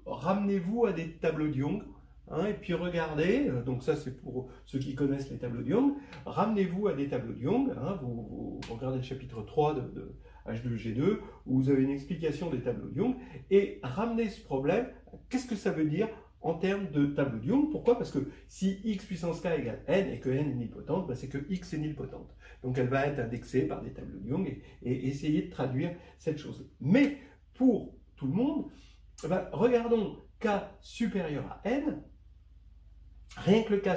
ramenez-vous à des tableaux de Young, hein, et puis regardez, donc ça c'est pour ceux qui connaissent les tableaux de Young, ramenez-vous à des tableaux de Young, hein, vous regardez le chapitre 3 de H2G2, où vous avez une explication des tableaux de Young, et ramenez ce problème, qu'est-ce que ça veut dire en termes de tableau de Young? Pourquoi? Parce que si x puissance k égale n et que n est nilpotente, ben c'est que x est nilpotente. Donc elle va être indexée par des tableaux de Young et essayer de traduire cette chose. Mais pour tout le monde, ben regardons k supérieur à n. Rien que le k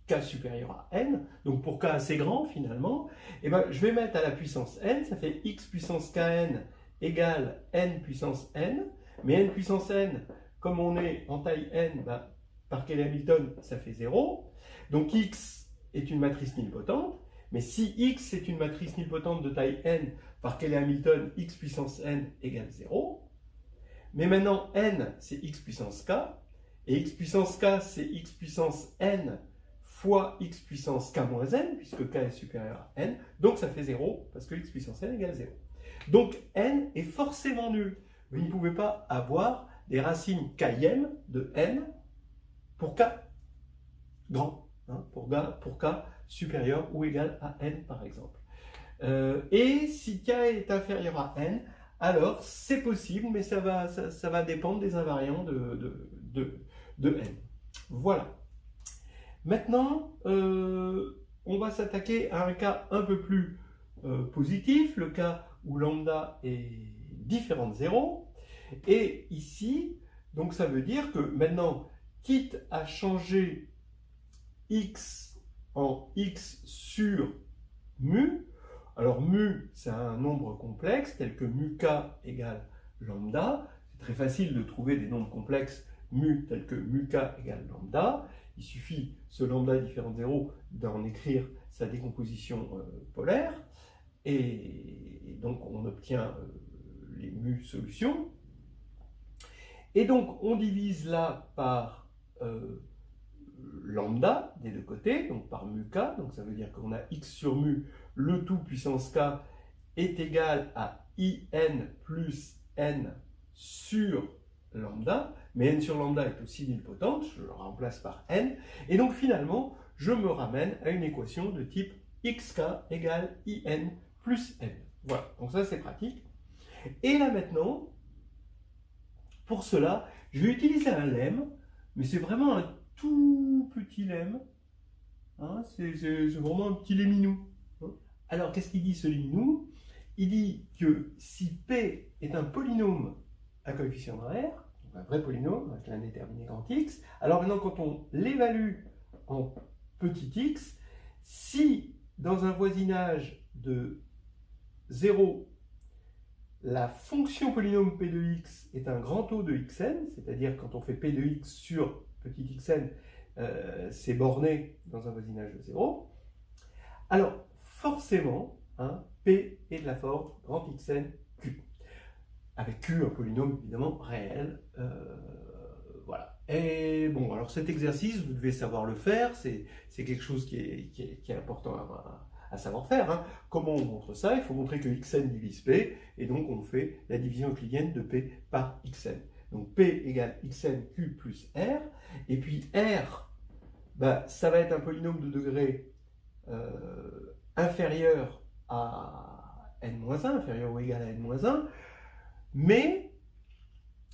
k supérieur à n, donc pour k assez grand finalement, eh ben, je vais mettre à la puissance n, ça fait x puissance kn égale n puissance n, mais n puissance n, comme on est en taille n, ben, par Cayley-Hamilton, ça fait 0, donc x est une matrice nilpotente, mais si x est une matrice nilpotente de taille n, par Cayley-Hamilton, x puissance n égale 0, mais maintenant n c'est x puissance k, et x puissance k c'est x puissance n fois x puissance k moins n, puisque k est supérieur à n, donc ça fait 0, parce que x puissance n égale 0. Donc n est forcément nul. Vous ne pouvez pas avoir des racines km de n pour k grand, hein, pour k supérieur ou égal à n par exemple. Et si k est inférieur à n, alors c'est possible, mais ça va dépendre des invariants de n. Voilà. Maintenant, on va s'attaquer à un cas un peu plus positif, le cas où lambda est différent de 0. Et ici, donc ça veut dire que maintenant, quitte à changer x en x sur mu, alors mu c'est un nombre complexe tel que mu k égale lambda, c'est très facile de trouver des nombres complexes mu tel que mu k égale lambda, il suffit, ce lambda différent de 0, d'en écrire sa décomposition polaire, et donc on obtient les mu solutions. Et donc on divise là par lambda des deux côtés, donc par mu k, donc ça veut dire qu'on a x sur mu, le tout puissance k est égal à in plus n sur lambda, mais n sur lambda est aussi nilpotente, je le remplace par n, et donc finalement je me ramène à une équation de type xk égale in plus n. Voilà, donc ça c'est pratique. Et là maintenant, pour cela, je vais utiliser un lemme, mais c'est vraiment un tout petit lemme, hein, c'est vraiment un petit lemminou. Hein. Alors qu'est-ce qu'il dit ce lemminou? Il dit que si P est un polynôme à coefficient de R, un vrai polynôme avec un déterminé grand X, alors maintenant quand on l'évalue en petit x, si dans un voisinage de 0, la fonction polynôme P de x est un grand O de xn, c'est-à-dire quand on fait P de x sur petit xn, c'est borné dans un voisinage de 0, alors forcément, hein, P est de la forme grand Xn Q. Avec Q, un polynôme évidemment réel. Voilà. Et bon, alors cet exercice, vous devez savoir le faire, c'est quelque chose qui est important à savoir faire. Hein. Comment on montre ça? Il faut montrer que Xn divise P, et donc on fait la division euclidienne de P par Xn. Donc P égale Xn Q plus R, et puis R, bah, ça va être un polynôme de degré inférieur à n-1, inférieur ou égal à n-1, mais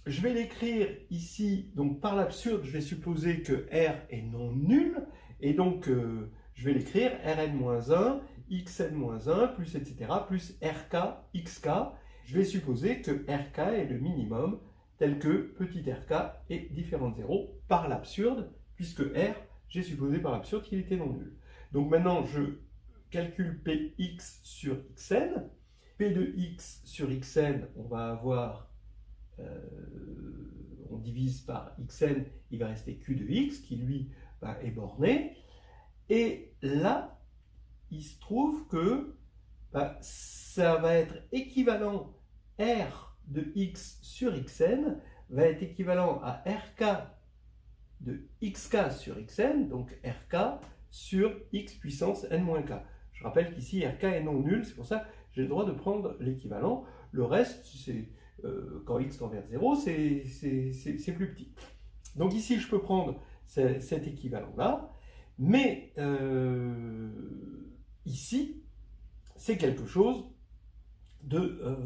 je vais l'écrire ici, donc par l'absurde, je vais supposer que R est non nul, et donc je vais l'écrire Rn-1, Xn-1, plus etc., plus Rk, Xk. Je vais supposer que Rk est le minimum, tel que petit rk est différent de 0 par l'absurde, puisque R, j'ai supposé par l'absurde qu'il était non nul. Donc maintenant, je calcule Px sur Xn. P de x sur Xn, on va avoir, on divise par Xn, il va rester Q de x, qui lui est borné. Et là, il se trouve que ça va être équivalent, R de x sur Xn va être équivalent à Rk de xk sur Xn, donc Rk sur x puissance n-k. Je rappelle qu'ici Rk est non nul, c'est pour ça que j'ai le droit de prendre l'équivalent. Le reste, c'est quand x tend vers 0, c'est plus petit. Donc ici, je peux prendre cet équivalent-là, mais ici, c'est quelque chose de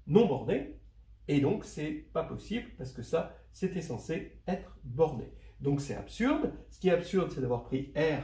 non borné, et donc c'est pas possible, parce que ça, c'était censé être borné. Donc c'est absurde. Ce qui est absurde, c'est d'avoir pris R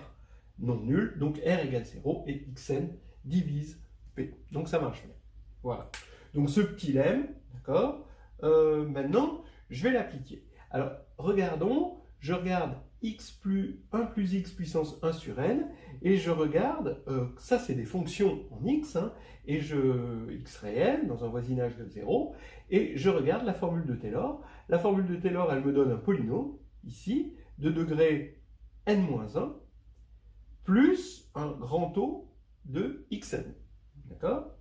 non nul, donc R égale 0, et Xn divise P. Donc ça marche bien. Voilà. Donc ce petit lemme, d'accord, maintenant, je vais l'appliquer. Alors, regardons, je regarde 1 plus x puissance 1 sur n, et je regarde, ça c'est des fonctions en x, hein, et x réel dans un voisinage de 0, et je regarde la formule de Taylor. La formule de Taylor, elle me donne un polynôme, ici, de degré n-1, plus un grand O de xn. D'accord?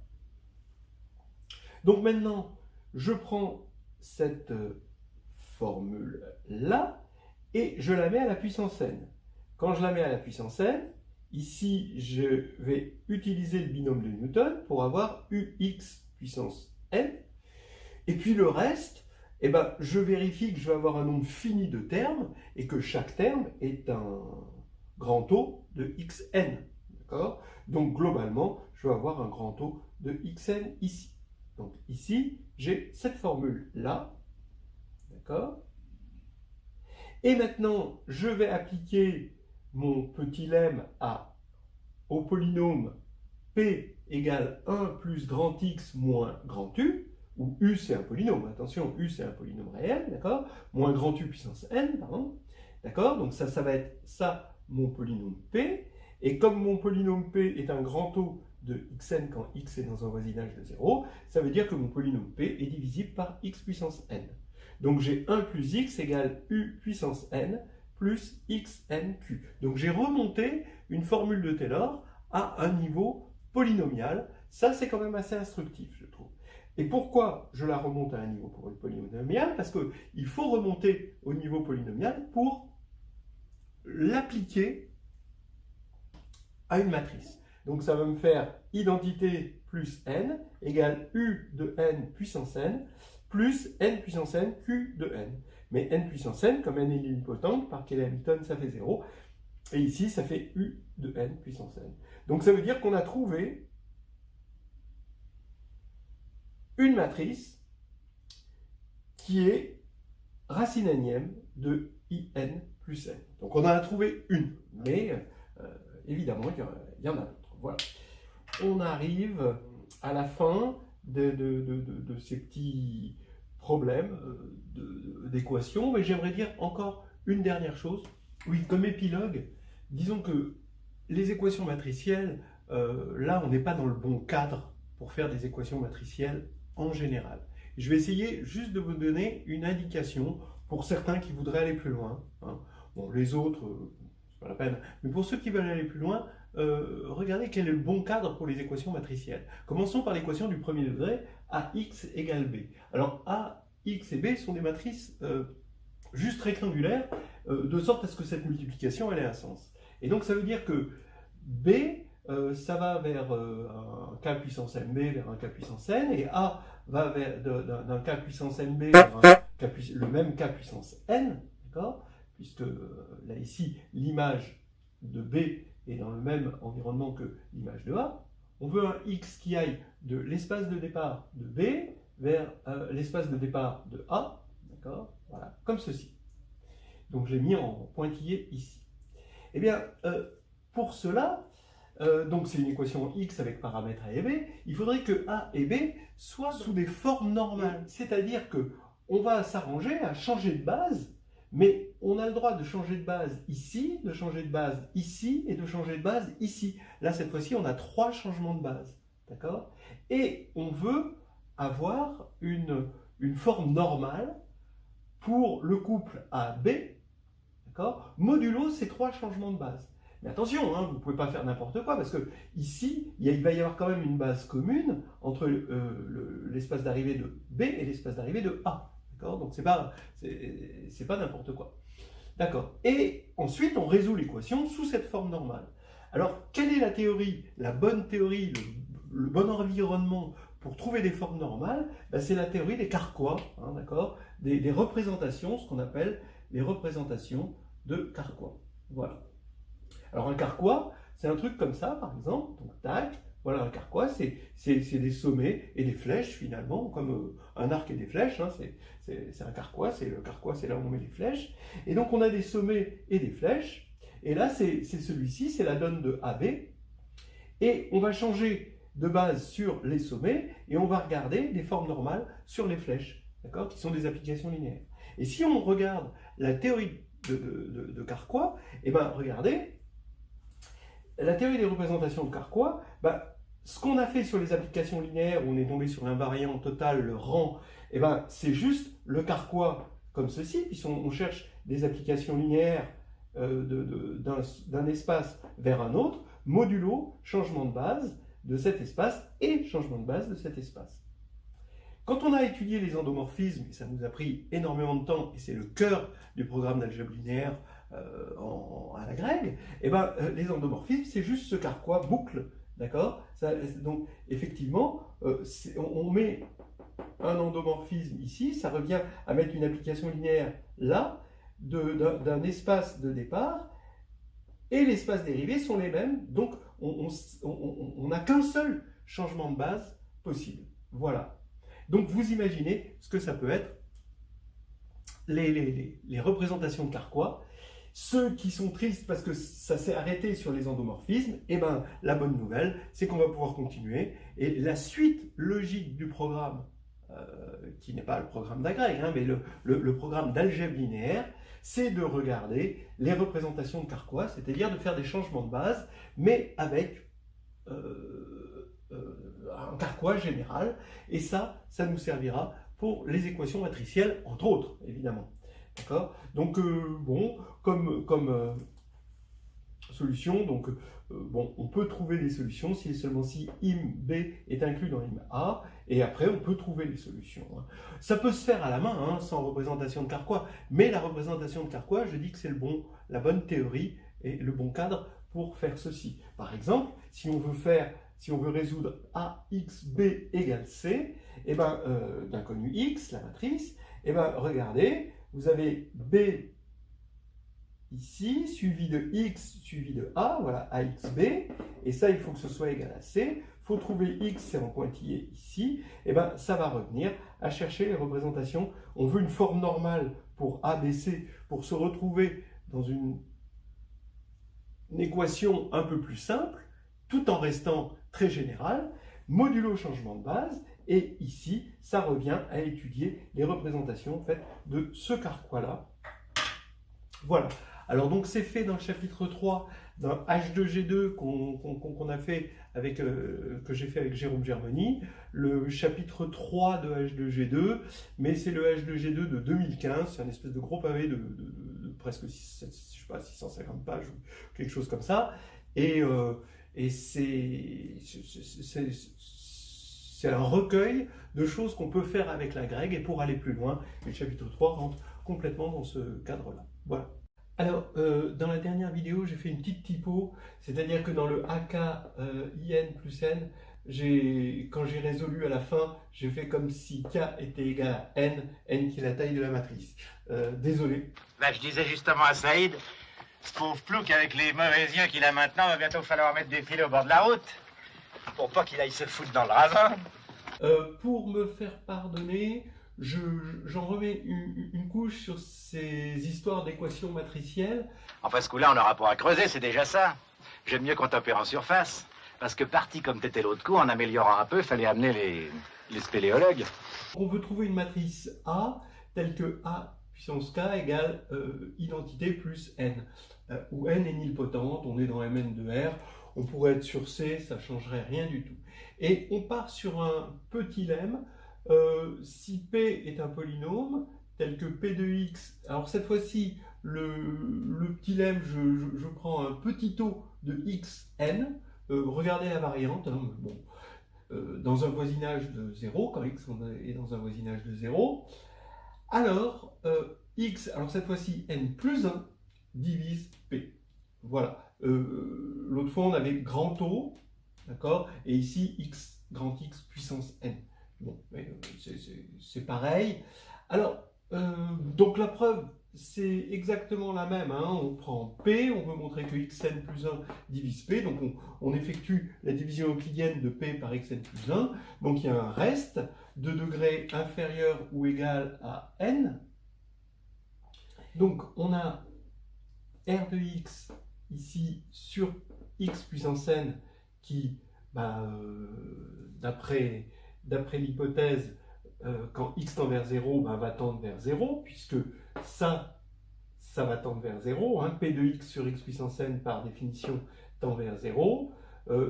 Donc maintenant, je prends cette formule-là, et je la mets à la puissance n. Quand je la mets à la puissance n, ici, je vais utiliser le binôme de Newton pour avoir ux puissance n. Et puis le reste, eh ben, je vérifie que je vais avoir un nombre fini de termes et que chaque terme est un grand O de xn. D'accord? Donc globalement, je vais avoir un grand O de xn ici. Donc ici, j'ai cette formule-là. D'accord? Et maintenant, je vais appliquer mon petit lemme au polynôme P égale 1 plus grand X moins grand U, où U c'est un polynôme, attention, U c'est un polynôme réel, d'accord, moins grand U puissance N, pardon, d'accord, donc ça va être ça, mon polynôme P, et comme mon polynôme P est un grand O de Xn quand X est dans un voisinage de 0, ça veut dire que mon polynôme P est divisible par X puissance N. Donc j'ai 1 plus x égale u puissance n plus xnq. Donc j'ai remonté une formule de Taylor à un niveau polynomial. Ça, c'est quand même assez instructif, je trouve. Et pourquoi je la remonte à un niveau polynomial? Parce qu'il faut remonter au niveau polynomial pour l'appliquer à une matrice. Donc ça va me faire identité plus n égale u de n puissance n plus n puissance n q de n. Mais n puissance n, comme n est nilpotente, par Cayley Hamilton, ça fait 0. Et ici, ça fait u de n puissance n. Donc ça veut dire qu'on a trouvé une matrice qui est racine n de in plus n. Donc on en a trouvé une, mais évidemment, il y en a d'autres. Voilà. On arrive à la fin de ces petits problèmes d'équations, mais j'aimerais dire encore une dernière chose. Oui, comme épilogue, disons que les équations matricielles, là, on n'est pas dans le bon cadre pour faire des équations matricielles en général. Je vais essayer juste de vous donner une indication pour certains qui voudraient aller plus loin. Hein. Bon, les autres, c'est pas la peine, mais pour ceux qui veulent aller plus loin, regardez quel est le bon cadre pour les équations matricielles. Commençons par l'équation du premier degré, AX égale B. Alors A, X et B sont des matrices juste rectangulaires, de sorte à ce que cette multiplication elle ait un sens. Et donc ça veut dire que B, ça va vers un K puissance MB vers un K puissance N, et A va d'un K puissance MB vers le même K puissance N, d'accord, puisque là ici l'image de B est dans le même environnement que l'image de A. On veut un X qui aille de l'espace de départ de B vers l'espace de départ de A, d'accord, voilà, comme ceci. Donc je l'ai mis en pointillé ici. Eh bien, pour cela, donc c'est une équation X avec paramètres A et B, il faudrait que A et B soient sous des formes normales. C'est-à-dire que on va s'arranger à changer de base, mais on a le droit de changer de base ici, de changer de base ici, et de changer de base ici. Là, cette fois-ci, on a 3 changements de base, d'accord? Et on veut avoir une forme normale pour le couple AB, d'accord, modulo ces 3 changements de base. Mais attention, hein, vous ne pouvez pas faire n'importe quoi, parce que ici, il va y avoir quand même une base commune entre l'espace d'arrivée de B et l'espace d'arrivée de A. Donc c'est pas n'importe quoi. D'accord. Et ensuite, on résout l'équation sous cette forme normale. Alors, quelle est la théorie, la bonne théorie, le bon environnement pour trouver des formes normales? Ben, c'est la théorie des Carquois, hein, d'accord, des représentations, ce qu'on appelle les représentations de Carquois. Voilà. Alors un Carquois, c'est un truc comme ça, par exemple, donc tac. Voilà, un carquois, c'est des sommets et des flèches, finalement, comme un arc et des flèches. Hein, c'est un carquois, le carquois, c'est là où on met les flèches. Et donc, on a des sommets et des flèches. Et là, c'est celui-ci, c'est la donne de AB. Et on va changer de base sur les sommets et on va regarder des formes normales sur les flèches, d'accord, qui sont des applications linéaires. Et si on regarde la théorie de Carquois, et ben regardez, la théorie des représentations de Carquois, ben, ce qu'on a fait sur les applications linéaires, où on est tombé sur l'invariant total, le rang, et ben, c'est juste le Carquois comme ceci, puisqu'on cherche des applications linéaires d'un espace vers un autre, modulo changement de base de cet espace et changement de base de cet espace. Quand on a étudié les endomorphismes, et ça nous a pris énormément de temps, et c'est le cœur du programme d'algèbre linéaire à la grecque, et ben, les endomorphismes, c'est juste ce Carquois boucle, d'accord? Donc, effectivement, on met un endomorphisme ici, ça revient à mettre une application linéaire là, d'un espace de départ, et l'espace dérivé sont les mêmes, donc on n'a qu'un seul changement de base possible. Voilà. Donc vous imaginez ce que ça peut être, les représentations de Carquois. Ceux qui sont tristes parce que ça s'est arrêté sur les endomorphismes, eh ben, la bonne nouvelle, c'est qu'on va pouvoir continuer. Et la suite logique du programme, qui n'est pas le programme d'agrègue, hein, mais le programme d'algèbre linéaire, c'est de regarder les représentations de Carquois, c'est-à-dire de faire des changements de base, mais avec un Carquois général. Et ça nous servira pour les équations matricielles, entre autres, évidemment. D'accord? Donc, bon, comme solution, donc, bon, on peut trouver des solutions si et seulement si im B est inclus dans im A, et après on peut trouver les solutions. Hein. Ça peut se faire à la main, hein, sans représentation de Carquois, mais la représentation de Carquois, je dis que c'est la bonne théorie et le bon cadre pour faire ceci. Par exemple, si on veut résoudre AXB égale C, et ben, d'inconnu X, la matrice, et ben, regardez, vous avez B ici, suivi de X, suivi de A, voilà, AXB, et ça, il faut que ce soit égal à C. Il faut trouver X, c'est en pointillé ici, et bien ça va revenir à chercher les représentations. On veut une forme normale pour ABC, pour se retrouver dans une équation un peu plus simple, tout en restant très générale, modulo changement de base, et ici, ça revient à étudier les représentations en fait, de ce Carquois-là. Voilà. Alors donc c'est fait dans le chapitre 3 d'un H2G2 qu'on a fait avec, que j'ai fait avec Jérôme Germany, le chapitre 3 de H2G2, mais c'est le H2G2 de 2015, c'est un espèce de gros pavé de presque 650 pages ou quelque chose comme ça, et c'est un recueil de choses qu'on peut faire avec la grecque, et pour aller plus loin, le chapitre 3 rentre complètement dans ce cadre-là. Voilà. Alors, dans la dernière vidéo, j'ai fait une petite typo, c'est-à-dire que dans le AK IN plus N, quand j'ai résolu à la fin, j'ai fait comme si K était égal à N qui est la taille de la matrice. Désolé. Bah, je disais justement à Saïd, ce pauvre plouc avec les mauvais yeux qu'il a maintenant, va bientôt falloir mettre des filets au bord de la route, pour pas qu'il aille se foutre dans le ravin. Pour me faire pardonner, j'en remets une couche sur ces histoires d'équations matricielles. Enfin, ce coup-là, on n'aura pas à creuser, c'est déjà ça. J'aime mieux quand opère en surface. Parce que parti comme t'étais l'autre coup, en améliorant un peu, il fallait amener les spéléologues. On veut trouver une matrice A telle que A puissance K égale identité plus N. Où N est nilpotente, on est dans Mn de R. On pourrait être sur C, ça ne changerait rien du tout. Et on part sur un petit lemme. Si P est un polynôme, tel que P de X, alors cette fois-ci, le petit lemme, je prends un petit taux de Xn, regardez la variante, hein, bon, dans un voisinage de 0, quand X est dans un voisinage de 0, alors X, alors cette fois-ci, N plus 1 divise P. Voilà. L'autre fois, on avait grand taux, d'accord, et ici, X, grand X puissance N. Bon, c'est pareil. Alors, donc la preuve, c'est exactement la même. Hein. On prend P, on veut montrer que xn plus 1 divise P. Donc on effectue la division euclidienne de P par xn plus 1. Donc il y a un reste de degré inférieur ou égal à n. Donc on a R de x ici sur x puissance n qui, d'après l'hypothèse, quand x tend vers 0, va tendre vers 0, puisque ça, ça va tendre vers 0. Hein. P de x sur x puissance n, par définition, tend vers 0.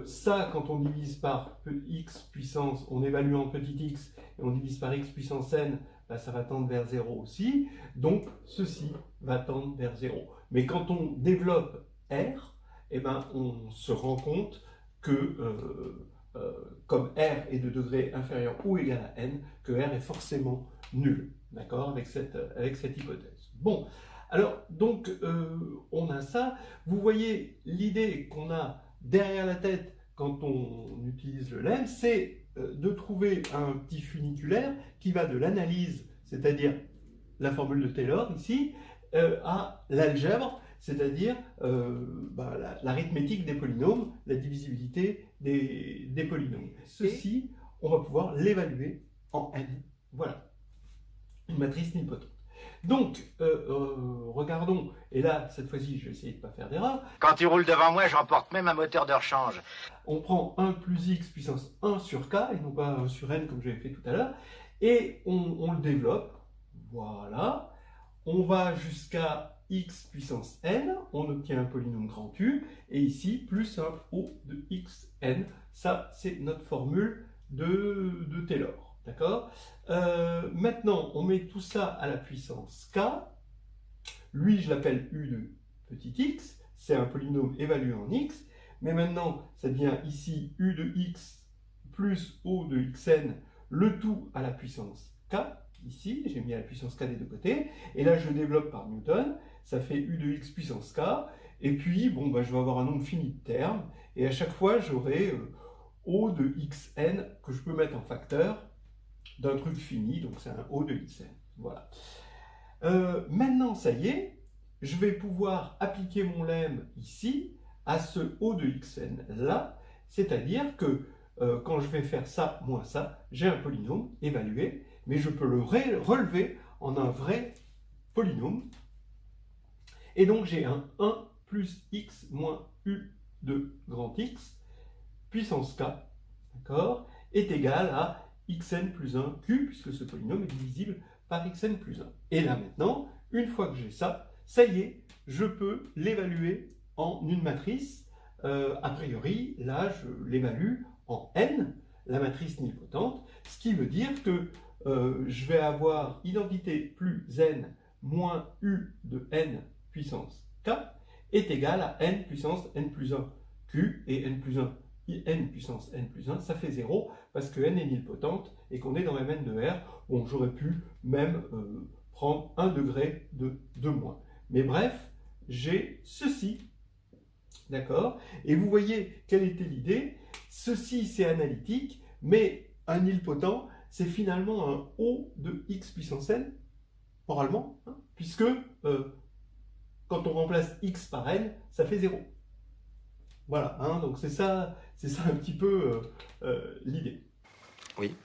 Ça, quand on divise par x puissance, on évalue en petit x, et on divise par x puissance n, ben, ça va tendre vers 0 aussi. Donc, ceci va tendre vers 0. Mais quand on développe R, eh ben, on se rend compte que, comme R est de degré inférieur ou égal à n, que R est forcément nul. D'accord, avec cette hypothèse. Bon, alors, donc, on a ça. Vous voyez, l'idée qu'on a derrière la tête quand on utilise le lemme, c'est de trouver un petit funiculaire qui va de l'analyse, c'est-à-dire la formule de Taylor ici, à l'algèbre, c'est-à-dire l'arithmétique des polynômes, la divisibilité des polynômes. Ceci, on va pouvoir l'évaluer en n. Voilà. Une matrice nilpotente. Donc, regardons, et là, cette fois-ci, je vais essayer de ne pas faire d'erreur. Quand tu roules devant moi, j'emporte même un moteur de rechange. On prend 1 plus x puissance 1 sur k, et non pas 1 sur n comme j'avais fait tout à l'heure, et on le développe. Voilà. On va jusqu'à x puissance n, on obtient un polynôme grand U, et ici, plus un O de xn. Ça, c'est notre formule de Taylor. D'accord. Maintenant, on met tout ça à la puissance k. Lui, je l'appelle u de petit x. C'est un polynôme évalué en x. Mais maintenant, ça devient ici u de x plus o de xn, le tout à la puissance k. Ici, j'ai mis à la puissance k des deux côtés. Et là, je développe par Newton. Ça fait u de x puissance k. Et puis, bon, bah, je vais avoir un nombre fini de termes. Et à chaque fois, j'aurai o de xn que je peux mettre en facteur d'un truc fini, donc c'est un O de xn. Voilà. Maintenant, ça y est, je vais pouvoir appliquer mon lemme ici à ce O de xn là, c'est-à-dire que quand je vais faire ça moins ça, j'ai un polynôme évalué, mais je peux le relever en un vrai polynôme. Et donc j'ai un 1 plus x moins u de grand X, puissance k, d'accord, est égal à xn plus 1 q, puisque ce polynôme est divisible par xn plus 1. Et là maintenant, une fois que j'ai ça, ça y est, je peux l'évaluer en une matrice. A priori, là, je l'évalue en n, la matrice nilpotente, ce qui veut dire que je vais avoir identité plus n moins u de n puissance k est égal à n puissance n plus 1 q, et n plus 1 n puissance n plus 1, ça fait 0, parce que n est nilpotente et qu'on est dans Mn de R. Bon, j'aurais pu même prendre 1 degré de moins. Mais bref, j'ai ceci, d'accord? Et vous voyez quelle était l'idée. Ceci, c'est analytique, mais un nilpotent, c'est finalement un O de x puissance n, oralement, hein, puisque quand on remplace x par n, ça fait 0. Voilà, hein, donc c'est ça un petit peu l'idée. Oui.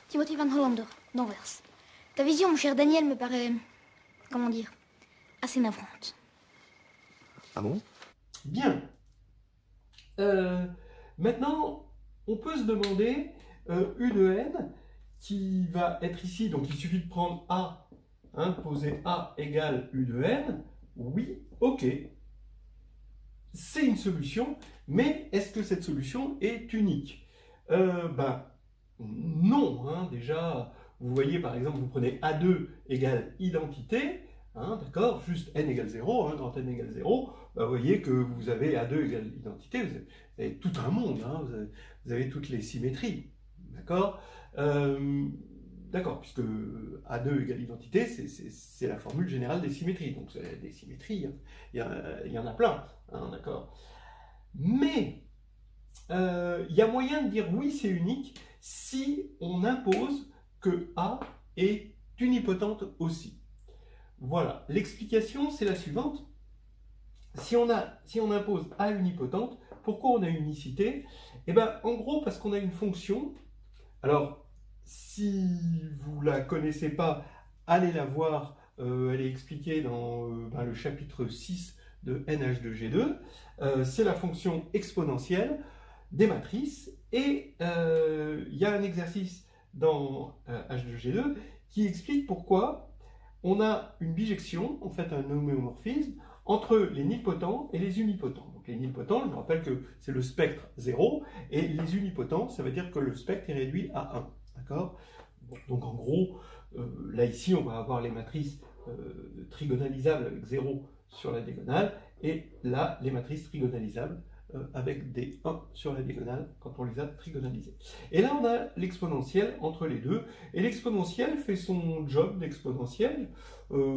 Timothy Van Hollander, d'Anvers. Ta vision, mon cher Daniel, me paraît, comment dire, assez navrante. Ah bon? Bien. Maintenant, on peut se demander U de n qui va être ici, donc il suffit de prendre A, hein, poser A égale U de n. Oui, ok. C'est une solution, mais est-ce que cette solution est unique? Non, hein, déjà, vous voyez par exemple, vous prenez A2 égale identité, hein, d'accord, juste n égale 0, hein, grand n égale 0, vous voyez que vous avez A2 égale identité, vous avez tout un monde, hein, vous avez toutes les symétries, d'accord, d'accord, puisque A2 égale identité, c'est la formule générale des symétries, donc des symétries, hein, il y en a plein, hein, d'accord. Mais il y a moyen de dire oui, c'est unique si on impose que A est unipotente aussi. Voilà, l'explication c'est la suivante. Si on impose A unipotente, pourquoi on a unicité? Eh bien, en gros, parce qu'on a une fonction. Alors, si vous ne la connaissez pas, allez la voir. Elle est expliquée dans le chapitre 6 de NH2G2. C'est la fonction exponentielle des matrices. Et il y a un exercice dans H2G2 qui explique pourquoi on a une bijection, en fait un homéomorphisme, entre les nilpotents et les unipotents. Donc les nilpotents, je me rappelle que c'est le spectre 0, et les unipotents, ça veut dire que le spectre est réduit à 1. D'accord? Bon, donc en gros, là ici, on va avoir les matrices trigonalisables avec 0 sur la diagonale, et là, les matrices trigonalisables avec des 1 sur la diagonale quand on les a trigonalisées. Et là, on a l'exponentielle entre les deux, et l'exponentielle fait son job d'exponentielle,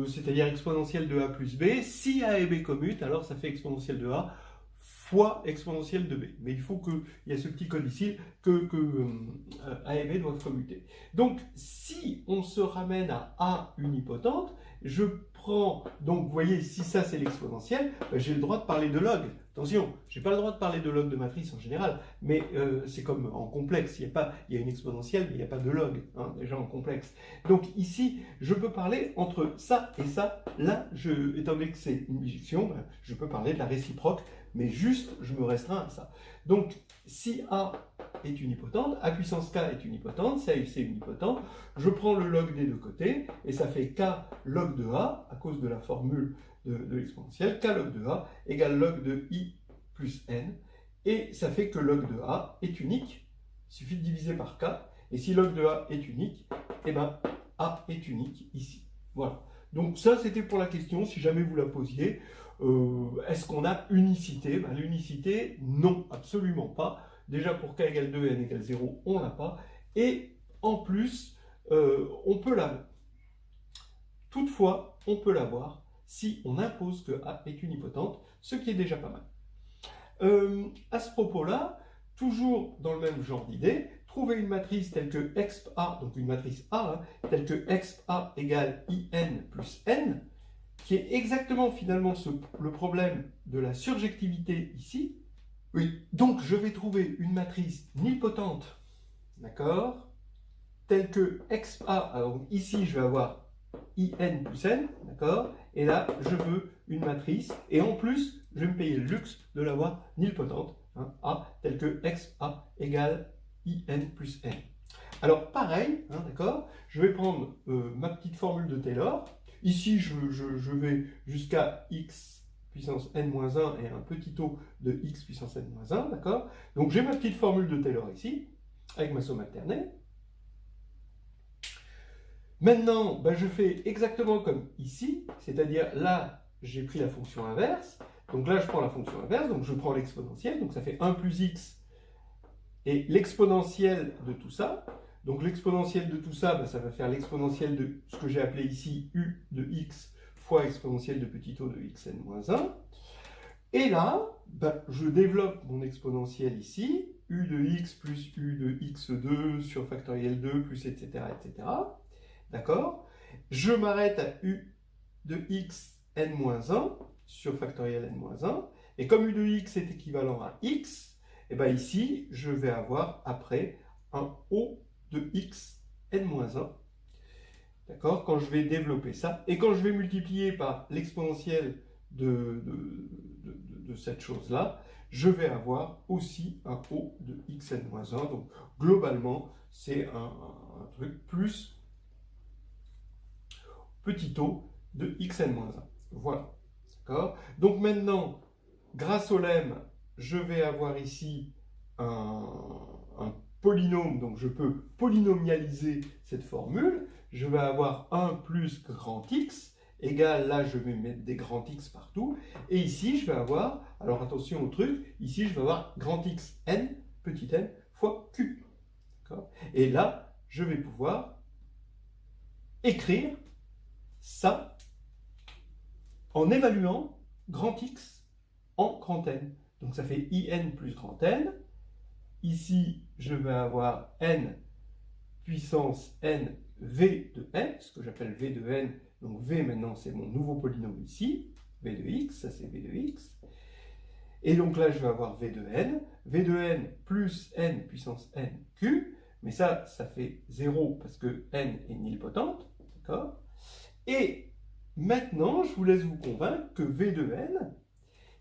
c'est-à-dire exponentielle de a plus b. Si a et b commutent, alors ça fait exponentielle de a fois exponentielle de b. Mais il faut qu'il y ait ce petit code ici que a et b doivent commuter. Donc, si on se ramène à a unipotente, je prends, donc vous voyez, si ça c'est l'exponentielle, ben, j'ai le droit de parler de log. Attention, je n'ai pas le droit de parler de log de matrice en général, mais c'est comme en complexe, il y a une exponentielle, mais il n'y a pas de log, hein, déjà en complexe. Donc ici, je peux parler entre ça et ça. Là, étant donné que c'est une bijection, ben, je peux parler de la réciproque, mais juste, je me restreins à ça. Donc, si A est unipotente, A puissance K est unipotente, c'est unipotent, je prends le log des deux côtés, et ça fait K log de A, à cause de la formule de l'exponentielle, K log de A égale log de I plus N, et ça fait que log de A est unique, il suffit de diviser par K, et si log de A est unique, eh ben A est unique ici. Voilà. Donc ça, c'était pour la question, si jamais vous la posiez. Est-ce qu'on a unicité? Ben, l'unicité, non, absolument pas. Déjà pour k égale 2 et n égale 0, on l'a pas. Et en plus, on peut l'avoir. Toutefois, on peut l'avoir si on impose que A est unipotente, ce qui est déjà pas mal. À ce propos-là, toujours dans le même genre d'idée, trouver une matrice telle que exp A, donc une matrice A, hein, telle que exp A égale in plus n, qui est exactement finalement le problème de la surjectivité ici. Oui, donc je vais trouver une matrice nilpotente, d'accord, telle que exp A, alors ici je vais avoir in plus n, d'accord, et là je veux une matrice, et en plus je vais me payer le luxe de l'avoir nilpotente, hein, A, telle que exp A égale in plus n. Alors pareil, hein, d'accord, je vais prendre ma petite formule de Taylor. Ici, je vais jusqu'à x puissance n-1 et un petit o de x puissance n-1, d'accord? Donc j'ai ma petite formule de Taylor ici, avec ma somme alternée. Maintenant, ben, je fais exactement comme ici, c'est-à-dire là, j'ai pris la fonction inverse. Donc là, je prends la fonction inverse, donc je prends l'exponentielle, donc ça fait 1 plus x, et l'exponentielle de tout ça. Donc l'exponentielle de tout ça, ben, ça va faire l'exponentielle de ce que j'ai appelé ici u de x fois exponentielle de petit o de xn-1. Et là, ben, je développe mon exponentielle ici, u de x plus u de x2 sur factoriel 2 plus etc. etc. D'accord? Je m'arrête à u de x n-1 sur factoriel n-1. Et comme u de x est équivalent à x, et ben ici, je vais avoir après un o de x n-1, d'accord, quand je vais développer ça, et quand je vais multiplier par l'exponentielle de cette chose-là, je vais avoir aussi un o de x n-1, donc globalement, c'est un truc plus petit o de x n-1. Voilà, d'accord. Donc maintenant, grâce au lemme, je vais avoir ici un polynôme, donc je peux polynomialiser cette formule. Je vais avoir 1 plus grand X égale, là je vais mettre des grands X partout, et ici je vais avoir, alors attention au truc, ici je vais avoir grand X n, petit n, fois Q. Et là, je vais pouvoir écrire ça en évaluant grand X en grand N. Donc ça fait IN plus grand N. Ici, je vais avoir n puissance n v de n, ce que j'appelle v de n. Donc v maintenant, c'est mon nouveau polynôme ici. v de x, ça c'est v de x. Et donc là, je vais avoir v de n plus n puissance n q. Mais ça fait 0 parce que n est nilpotente. D'accord? Et maintenant, je vous laisse vous convaincre que v de n,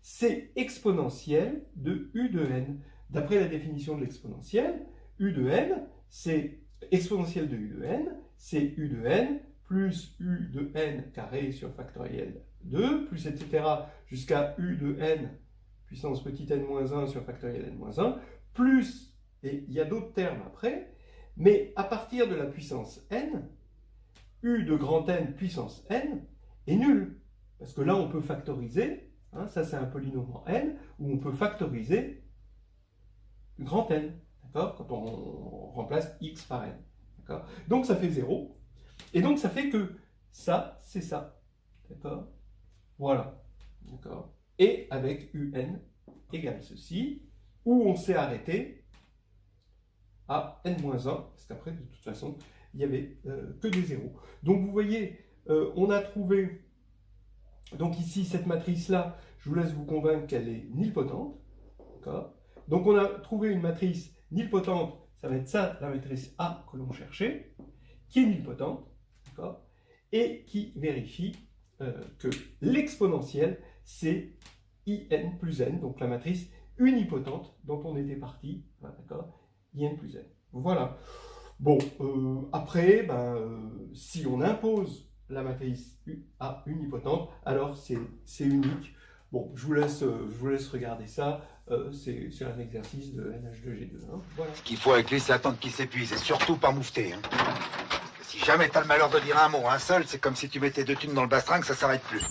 c'est exponentielle de u de n. D'après la définition de l'exponentielle, u de n, c'est exponentielle de u de n, c'est u de n plus u de n carré sur factoriel 2, plus etc. jusqu'à u de n puissance petit n moins 1 sur factoriel n moins 1, plus, et il y a d'autres termes après, mais à partir de la puissance n, u de grand N puissance n est nul. Parce que là, on peut factoriser, hein, ça c'est un polynôme en n, où on peut factoriser grand N, d'accord, quand on remplace x par n. Donc ça fait 0, et donc ça fait que ça, c'est ça. D'accord. Voilà. D'accord. Et avec un égale ceci, où on s'est arrêté à n-1, parce qu'après, de toute façon, il n'y avait que des zéros. Donc vous voyez, on a trouvé, donc ici, cette matrice-là, je vous laisse vous convaincre qu'elle est nilpotente. D'accord. Donc on a trouvé une matrice nilpotente, ça va être ça, la matrice A que l'on cherchait, qui est nilpotente, d'accord, et qui vérifie que l'exponentielle, c'est in plus n, donc la matrice unipotente dont on était parti, d'accord, in plus n. Voilà. Bon, après, si on impose la matrice A unipotente, alors c'est unique. Bon, je vous laisse regarder ça. C'est un exercice de NH2G2. Hein, voilà. Ce qu'il faut avec lui, c'est attendre qu'il s'épuise, et surtout pas moufter. Hein. Si jamais t'as le malheur de dire un mot, un seul, c'est comme si tu mettais 2 thunes dans le bastringue, ça s'arrête plus.